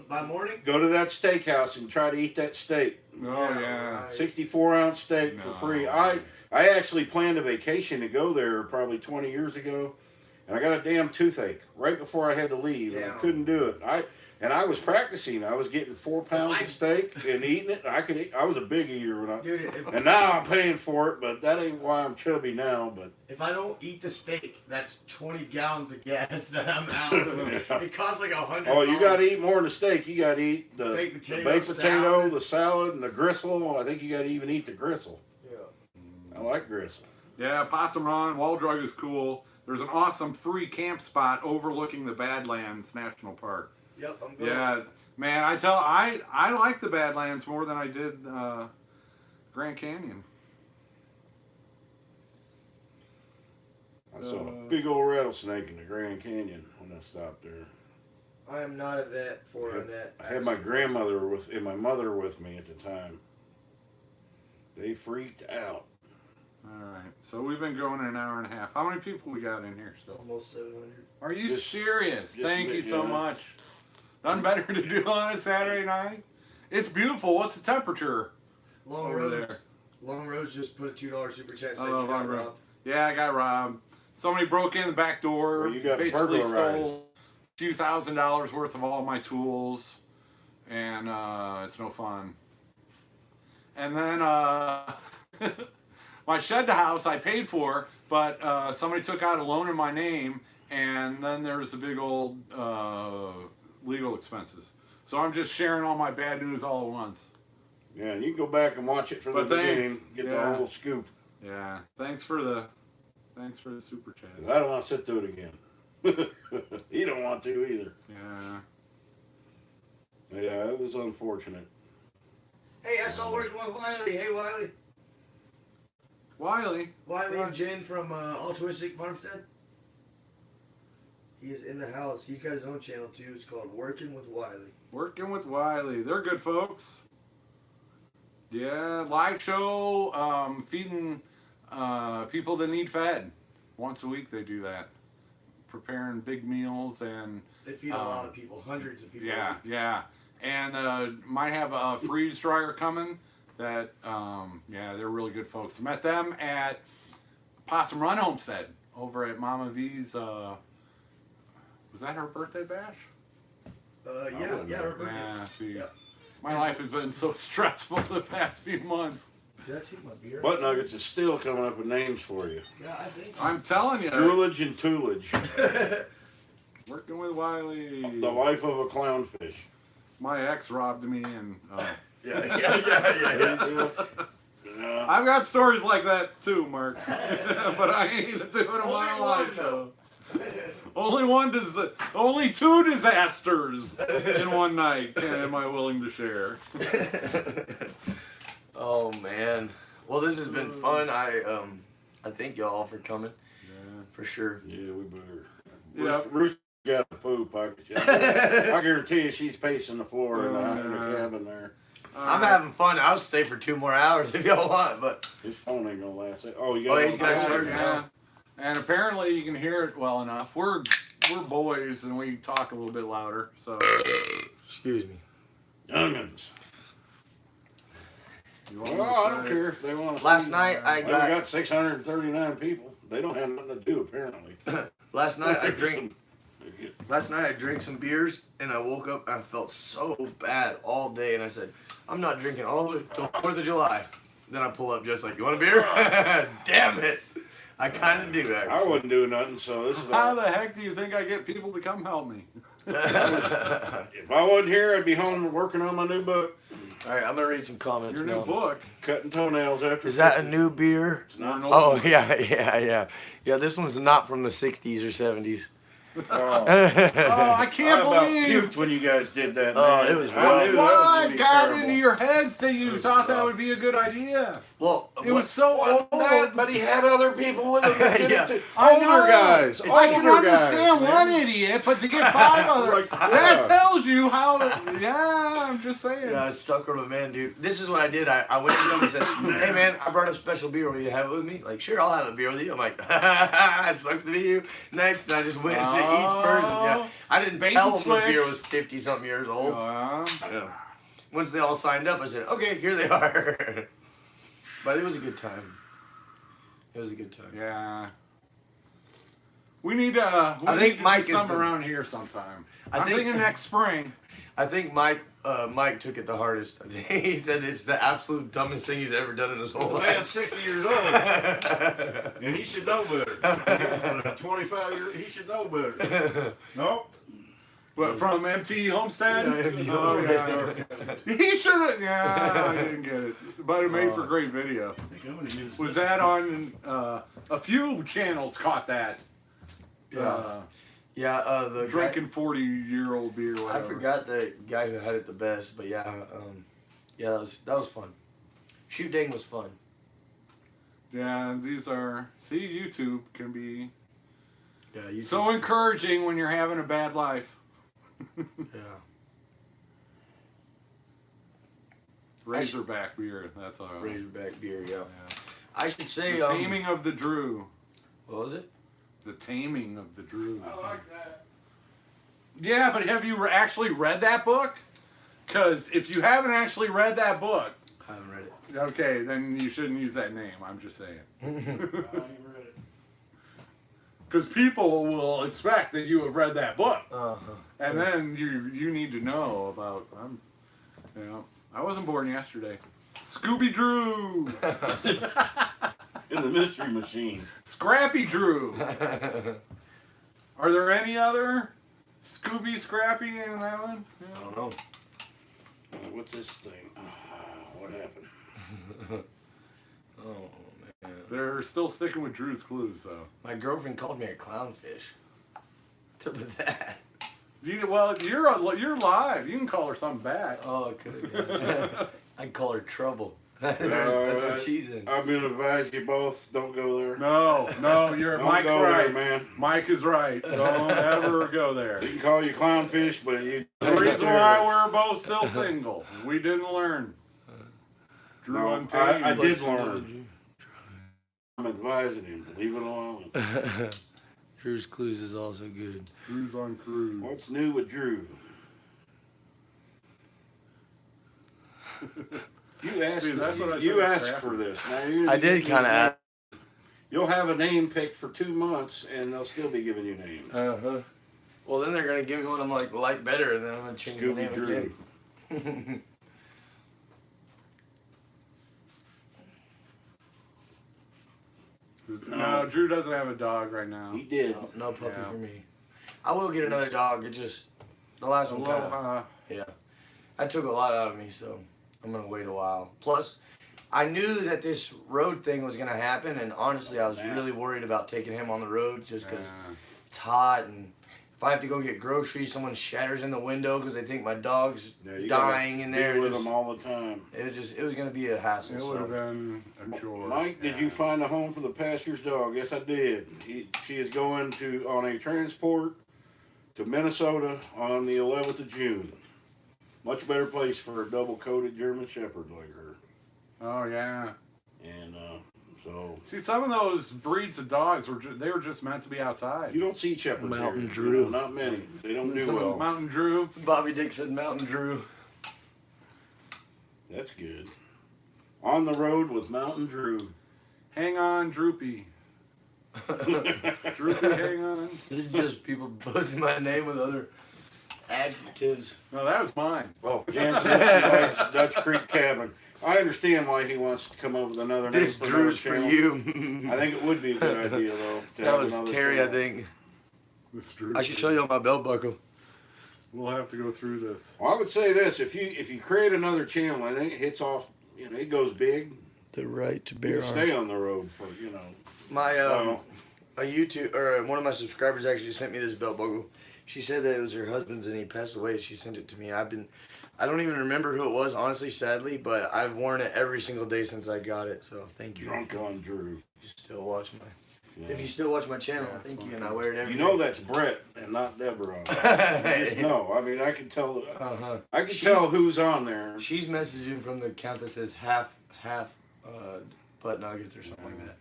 by morning? Go to that steakhouse and try to eat that steak. Oh yeah. 64-ounce steak for No. free. I actually planned a vacation to go there probably 20 years ago, and I got a damn toothache right before I had to leave, and I Damn. couldn't do it. And I was practicing. I was getting 4 pounds of steak and eating it. I could eat. I was a big eater when I. Dude, And now I'm paying for it, but that ain't why I'm chubby now. But if I don't eat the steak, that's 20 gallons of gas that I'm out. It costs like $100. oh, you got to eat more than the steak. You got to eat the Baked potato, baked potato, salad. the salad, and the gristle. I think you got to even eat the gristle. Yeah. I like gristle. Yeah, Possum Run, Wall Drug is cool. There's an awesome free camp spot overlooking the Badlands National Park. Yep, I'm good. Yeah, man, I like the Badlands more than I did Grand Canyon. I saw a big old rattlesnake in the Grand Canyon when I stopped there. I am not a vet for a net. I had my grandmother and my mother with me at the time. They freaked out. All right, so we've been going an hour and a half. How many people we got in here still? Almost 700. Are you Just- serious? just Thank you so yeah. much. Nothing better to do on a Saturday night. It's beautiful. What's the temperature Long over Roads. there? Long Roads just put a $2 super chat. Oh, Saying you got Long Road. robbed. Yeah, I got robbed. Somebody broke in the back door. Well, you got basically burglarized. stole a few $1,000s worth of all my tools, and it's no fun. And then my shed house I paid for, but somebody took out a loan in my name, and then there's the big old legal expenses. So I'm just sharing all my bad news all at once. Yeah, and you can go back and watch it from But the thanks. beginning, get Yeah. the whole scoop. Yeah, thanks for the super chat. 'Cause I don't want to sit through it again. You don't want to either. Yeah. Yeah, it was unfortunate. Hey, I saw working with Wiley. Hey, Wiley. Wiley. Wiley and Jen from Altruistic Farmstead. He is in the house. He's got his own channel too. It's called Working with Wiley. Working with Wiley. They're good folks. Yeah, live show, feeding people that need fed. Once a week they do that. Preparing big meals and... They feed a lot of people, hundreds of people. Yeah, yeah. And might have a freeze dryer coming that, yeah, they're really good folks. Met them at Possum Run Homestead over at Mama V's, was that her birthday bash? Yeah, her birthday. Yeah, see, Yep. my life has been so stressful the past few months. Did I take my beer? Butt Nuggets is still coming up with names for you. Yeah, I think. I'm telling you, Droolage and Toolage. working with Wiley. The life of a clownfish. My ex robbed me, and Yeah. I've got stories like that too, Mark. But I ain't doing them on a live show. Only 2 disasters in one night am I willing to share. Oh man. Well, this has been fun. I thank y'all for coming. Yeah. For sure. Yeah, we better. Yeah. Ruth got to poop. I guarantee you she's pacing the floor in the cabin there. I'm having fun. I'll stay for 2 more hours if y'all want, but His phone ain't gonna last. Oh, you Oh, got he's got Yeah, charge yeah. now. And apparently you can hear it well enough. We're boys and we talk a little bit louder. So excuse me. Youngins. you want me Well, to I don't say- care if they want to. Last night I Well, we got got 639 people. They don't have nothing to do apparently. last night I drank some beers and I woke up and I felt so bad all day and I said, I'm not drinking all the way till 4th of July. Then I pull up just like, you want a beer? Damn it. I kind of do actually. I wouldn't do nothing, so this is. How the heck do you think I get people to come help me? If I wasn't here, I'd be home working on my new book, All right, I'm gonna read some comments Your now. new book. cutting toenails after. Is that a Christmas. new beer? It's not. Oh yeah. Yeah, this one's not from the 60s or 70s. Oh. Oh, I I can't about believe. puked when you guys did that. Oh, man. it was I rough. knew that was What gonna be got terrible. into your heads that you was thought that rough. would be a good idea? Well, It was so Well, old. but he had other people with him. that did Yeah. it too. I Older know. guys. I can older guys, understand man. one idiot, but to get 5 others, Like, that yeah. tells you how. Yeah, I'm just saying. yeah, I stuck with a man, dude. This is what I did. I went to them and said, hey man, I brought a special beer. Will you have it with me? Like, sure, I'll have a beer with you. I'm like, it sucks to be you. Next, and I just went to each person. Yeah. I didn't Bait tell and them the switch. beer was 50-something years old. Yeah. Yeah. Once they all signed up, I said, okay, here they are. But it was a good time. It was a good time. Yeah. We need to think Mike do is something the- around here sometime. I I'm think- thinking next spring. I think Mike took it the hardest. I think he said it's the absolute dumbest thing he's ever done in his whole The man's life. 60 years old. And he should know better. 25 years, he should know better. Nope. But from MT Homestead? Yeah, MT Oh, Homestead. yeah. He should have. Yeah, I didn't get it. But it made for great video. Was that on a few channels caught that? Yeah. The Drinking 40-year-old beer. Guy, I Whatever. forgot the guy who had it the best, but yeah, that was fun. Shoot dang was fun. Yeah, these are. See, YouTube can be Yeah, you so encouraging when you're having a bad life. yeah. Razorback beer. That's all. Razorback beer, yeah. Yeah. I should say The Taming of the Drew. what was it? The Taming of the Drew. I like that. Yeah, but have you actually read that book? Because if you haven't actually read that book, I haven't read it. okay, then you shouldn't use that name. I'm just saying. I ain't read it. Because people will expect that you have read that book, Uh-huh. and then you need to know about. I wasn't born yesterday. Scooby Drew, In the Mystery Machine. Scrappy Drew. Are there any other Scooby Scrappy in that one? I don't know. What's this thing? What happened? Oh man. They're still sticking with Drew's Clues, though. My girlfriend called me a clownfish. Tip of that. You're live. You can call her something back. Oh, I could. Yeah. I'd call her trouble. That's what she's in. I'm gonna advise you both, don't go there. No, you're Don't Mike's go there, right. man. Mike is right. Don't ever go there. They can call you clownfish, but you. The reason why we're both still single, we didn't learn. Drew No, Untamed. I did learn. I'm advising him to leave it alone. Drew's Clues is also good. Drew's on cruise. What's new with Drew? You asked. See, that's what I you said was asked crafty. for this. Now you're, I did kind of ask. You'll have a name picked for 2 months, and they'll still be giving you names. Uh-huh. Well, then they're gonna give me one I'm like better, and then I'm gonna change the Scooby name Drew. again. No, Drew doesn't have a dog right now. He did. No puppy Yeah. for me. I will get another dog. It just the last one kind of Aloha. I took a lot out of me, so I'm gonna wait a while. Plus, I knew that this road thing was gonna happen, and honestly, I was really worried about taking him on the road just because Yeah. it's hot, and if I have to go get groceries, someone shatters in the window because they think my dog's Yeah, you dying in gotta there. deal with Just- them all the time. it was gonna be a hassle. It so. would have been a chore. Mike, did you find a home for the pastor's dog? Yes, I did. She is going on a transport to Minnesota on the 11th of June. Much better place for a double-coated German Shepherd like her. Oh yeah. And so See, some of those breeds of dogs they were just meant to be outside. you don't see shepherds Mountain here. Drew. You know, not many. They don't do Some of well. Mountain Drew. Bobby Dick said Mountain Drew. That's good. On the road with Mountain Drew. Hang on, Droopy. Droopy, hang on. This is just people buzzing my name with other adjectives. No, that was mine. Oh, Jan said she likes Dutch Creek Cabin. I understand why he wants to come up with another name This for Drew's for another channel. you. I think it would be a good idea, though. to That have was another Terry, I channel. think. This Drew. I should show you on my belt buckle. We'll have to go through this. Well, I would say this: if you create another channel and it hits off, it goes big. The right to You stay on the road for My Oh. a YouTube or one of my subscribers actually sent me this belt buckle. She said that it was her husband's and he passed away. She sent it to me. I don't even remember who it was, honestly, sadly, but I've worn it every single day since I got it. So thank you. drunk on Drew. You still watch my. Yeah. If you still watch my channel, Yeah, thank it's you, fine. and I wear it every You know day. that's Brett and not Deborah. Just know. I mean, I can tell. Uh-huh. I can tell who's on there. She's messaging from the account that says half butt nuggets or something like that.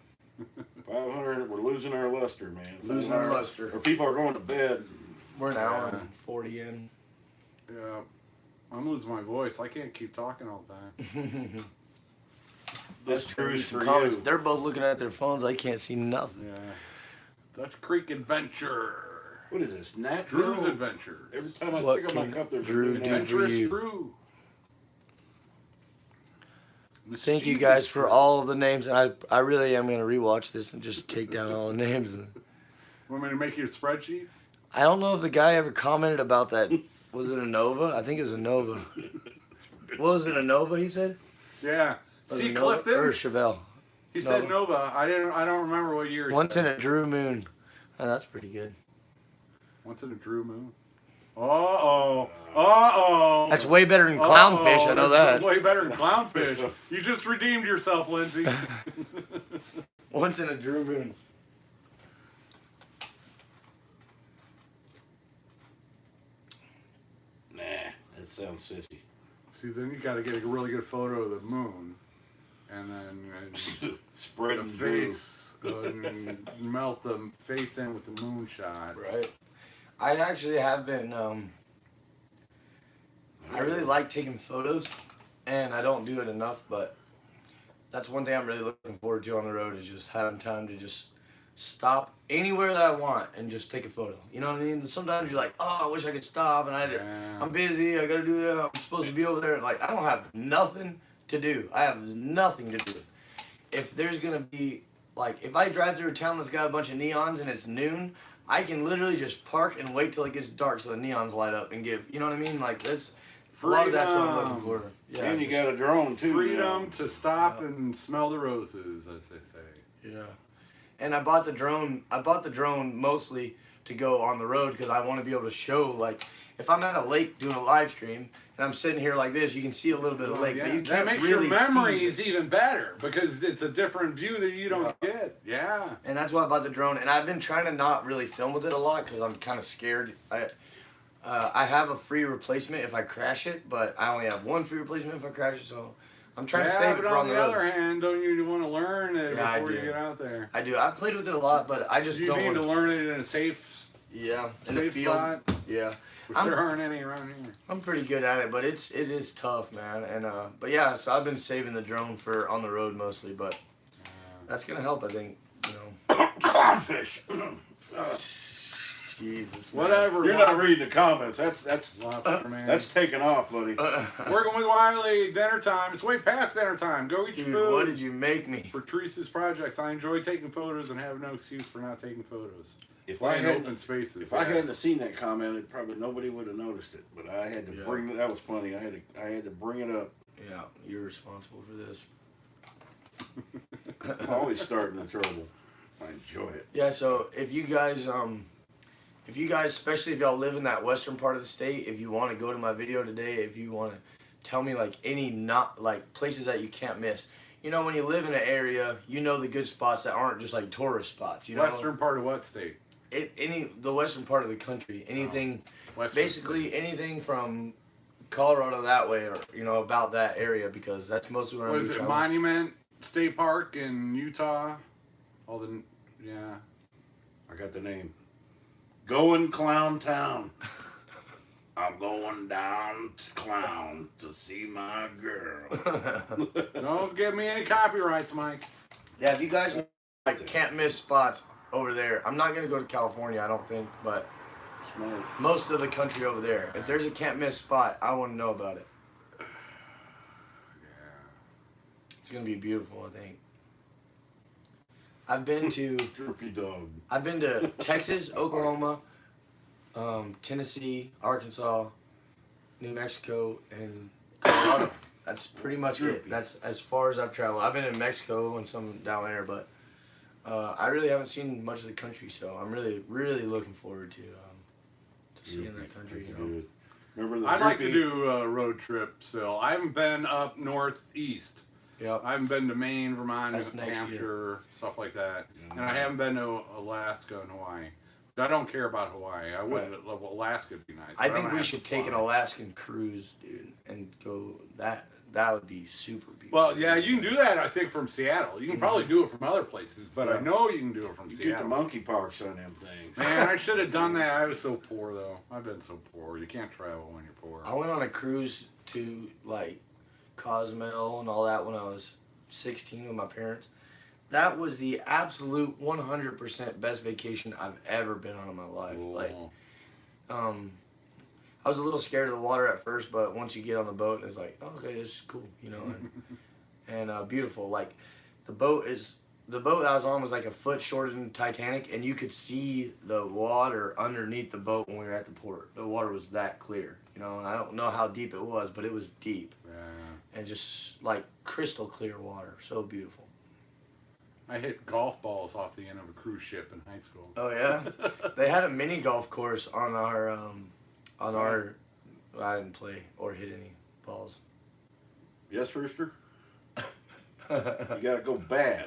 500. We're losing our luster, man. Losing our luster. Or people are going to bed. We're an hour Yeah. and 40 in. Yeah. I'm losing my voice. I can't keep talking all the time. This Drew's for Comments. you. They're both looking at their phones. I can't see nothing. Yeah. Dutch Creek Adventure. What is this? Natural? Drew's Adventure. Every time I What pick up my can cup, there's Drew a do? Adventurous you? Drew. Thank you Mischievous guys for Drew. all of the names. I really am going to rewatch this and just take down all the names. Want me to make you a spreadsheet? I don't know if the guy ever commented about that. Was it a Nova? I think it was a Nova. What was it, a Nova, he said? Yeah. Was See it Nova Clifton? or Chevelle? He said Nova. I don't remember what year. He Once said. in a Drew Moon. Oh, that's pretty good. Once in a Drew Moon. Uh-oh. That's way better than Clownfish, I know That's that. way better than Clownfish. You just redeemed yourself, Lindsay. Once in a Drew Moon. Nah, that sounds sissy. See, then you got to get a really good photo of the moon, and then Spread the and Drew. face, and melt the face in with the moon shot. Right. I actually have been, I really like taking photos, and I don't do it enough, but that's one thing I'm really looking forward to on the road is just having time to just stop anywhere that I want and just take a photo. You know what I mean? Sometimes you're like, oh, I wish I could stop, and I'm busy, I gotta do that, I'm supposed to be over there. Like, I don't have nothing to do. I have nothing to do. If there's gonna be, like, if I drive through a town that's got a bunch of neons and it's noon, I can literally just park and wait till it gets dark so the neons light up and give, you know what I mean? Like, that's, a lot of that's what I'm looking for. Yeah, And you got a drone too. Freedom to stop and smell the roses, as they say. Yeah. And I bought the drone mostly to go on the road because I want to be able to show, like, if I'm at a lake doing a live stream and I'm sitting here like this, you can see a little bit of lake, but you that can't makes really your memories see. even better because it's a different view that you don't get. Yeah. And that's why I bought the drone. And I've been trying to not really film with it a lot because I'm kind of scared. I have a free replacement if I crash it, but I only have one free replacement if I crash it, so I'm trying to save it but for on the the road. other hand, don't you want to learn it Yeah, I before you do. get out there? I do. I've played with it a lot, but I just You don't need want to learn it in a safe Yeah, in the safe field. spot, Yeah. which I'm- there aren't any around here. I'm pretty good at it, but it is tough, man. And but yeah, so I've been saving the drone for on the road mostly, but that's gonna help, I think. You know. Clownfish. Jesus. Man. Whatever. You're not reading the comments. That's Lobster, man. that's taking off, buddy. Working with Wiley, dinner time. It's way past dinner time. Go eat your Dude, food. what did you make me? For Teresa's projects, I enjoy taking photos and have no excuse for not taking photos. If Fly I in had open spaces. if I hadn't seen that comment, it probably nobody would have noticed it. But I had to bring it. That was funny. I had to bring it up. Yeah, you're responsible for this. Always starting the trouble. I enjoy it. Yeah, so if you guys, especially if y'all live in that western part of the state, if you want to go to my video today, if you want to tell me like any places that you can't miss. You know, when you live in an area, you know the good spots that aren't just like tourist spots. You know, Western part of what state? the western part of the country. Anything, Western basically state. anything from Colorado that way, or about that area, because that's mostly where I'm. Was it Monument State Park in Utah? Yeah. I got the name. Going Clown Town. I'm going down to Clown to see my girl. Don't give me any copyrights, Mike. Yeah, if you guys can't miss spots over there, I'm not gonna go to California, I don't think, but Smart. most of the country over there. If there's a can't miss spot, I want to know about it. Yeah. It's gonna be beautiful, I think. I've been to Droopy dog. I've been to Texas, Oklahoma, Tennessee, Arkansas, New Mexico, and Colorado. That's pretty much it. That's as far as I've traveled. I've been in Mexico and some down there, but I really haven't seen much of the country, so I'm really, really looking forward to seeing that country. You know? Remember the I'd like to droopy- do a road trip still. I haven't been up northeast. Yep. I haven't been to Maine, Vermont, That's next Hampshire, stuff like that. And I haven't been to Alaska and Hawaii. I don't care about Hawaii. I would. Alaska would be nice. I but think don't we have should to take an fly. Alaskan cruise, dude, and go. That would be super beautiful. Well, yeah, you can do that. I think from Seattle. You can probably do it from other places, but I know you can do it from You get the Seattle. monkeypox on them things. Man, I should have done that. I was so poor though. I've been so poor. You can't travel when you're poor. I went on a cruise to like Cozumel and all that when I was 16 with my parents. that was the absolute 100% best vacation I've ever been on in my life. Cool. Like, I was a little scared of the water at first, but once you get on the boat, it's like, oh, okay, this is cool, you know, and beautiful. Like, the boat that I was on was like a foot shorter than the Titanic, and you could see the water underneath the boat when we were at the port. The water was that clear, you know, and I don't know how deep it was, but it was deep. Yeah. And just like crystal clear water, so beautiful. I hit golf balls off the end of a cruise ship in high school. Oh yeah, they had a mini golf course on our I didn't play or hit any balls. Yes, Rooster? You gotta go bad.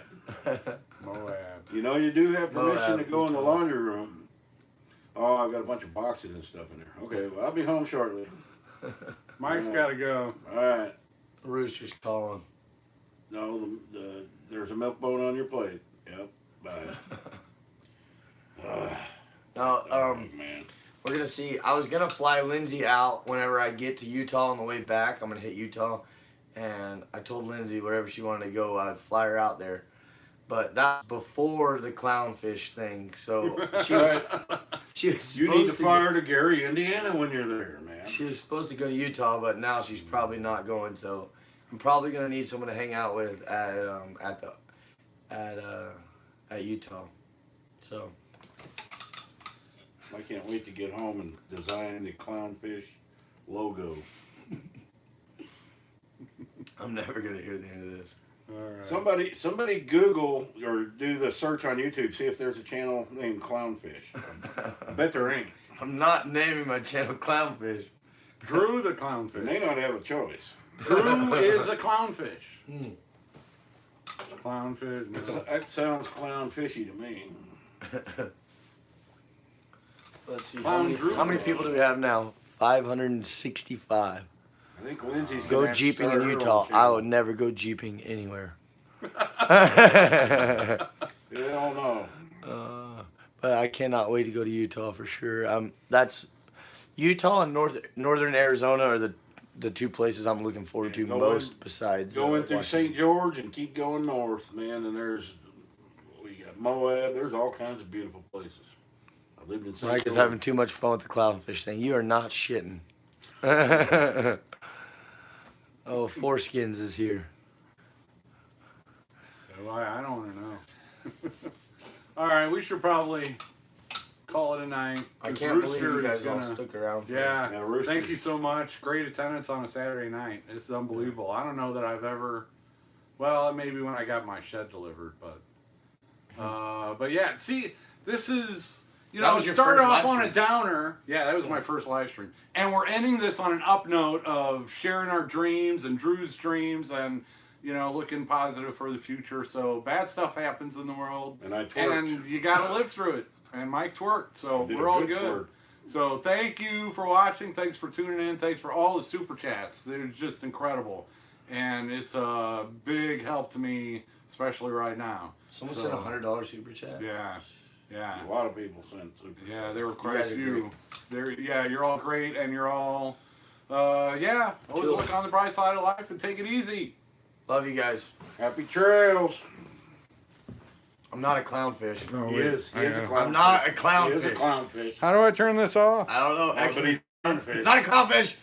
Moab. You know you do have permission Moab, to go in the Utah. laundry room. Oh, I've got a bunch of boxes and stuff in there. Okay, well, I'll be home shortly. Mike's got to go. All right. Rooster's calling. No, there's a milk bone on your plate. Yep. Bye. Now, Oh, man. we're gonna see. I was gonna fly Lindsay out whenever I get to Utah on the way back. I'm gonna hit Utah, and I told Lindsay wherever she wanted to go, I'd fly her out there. But that's before the clownfish thing, so she was. She was. You need to supposed fly her to Gary, Indiana when you're there, man. She was supposed to go to Utah, but now she's probably not going. So I'm probably gonna need someone to hang out with at Utah. So I can't wait to get home and design the clownfish logo. I'm never gonna hear the end of this. All right. Somebody Google or do the search on YouTube, see if there's a channel named Clownfish. I bet there ain't. I'm not naming my channel Clownfish. Drew the They clownfish. may not have a choice. Drew is a clownfish. Hmm. Clownfish. No. That sounds clownfishy to me. Let's see. Clown Drew. How many people do we have now? 565. I think Lindsay's Go gonna have to jeeping start in her own Utah. I channel. would never go jeeping anywhere. Hell no. But I cannot wait to go to Utah for sure. That's Utah and northern Arizona are the two places I'm looking forward to Going- most. Besides Going through Washington. St. George and keep going north, man. And we got Moab. There's all kinds of beautiful places. I lived in St. Mike is George. having too much fun with the clownfish thing. You are not shitting. Oh, Foreskins is here. I don't want to know. All right, we should probably call it a night. I 'cause can't believe you Rooster guys is all gonna- stuck around. For Yeah, Yeah, Rooster. thank you so much. Great attendance on a Saturday night. It's unbelievable. I don't know that I've ever. Well, maybe when I got my shed delivered, but yeah. See, this is That was it your started first off live on a stream. downer. Yeah, that was my first live stream, and we're ending this on an up note of sharing our dreams and Drew's dreams and. Looking positive for the future. So bad stuff happens in the world, And I twerked. and you got to live through it. And Mike twerked, so Did a we're all good good. twerk. So thank you for watching. Thanks for tuning in. Thanks for all the super chats. They're just incredible, and it's a big help to me, especially right now. Someone So- sent a $100 super chat. Yeah. A lot of people sent super. Yeah, there were You quite guys a are few. You're all great, and you're all, always Chill. look on the bright side of life and take it easy. Love you guys. Happy trails. I'm not a clownfish. He is. He is a clownfish. I'm not a He is a clownfish. clownfish. How do I turn this off? I don't know. But he's Actually, a clownfish. not a clownfish.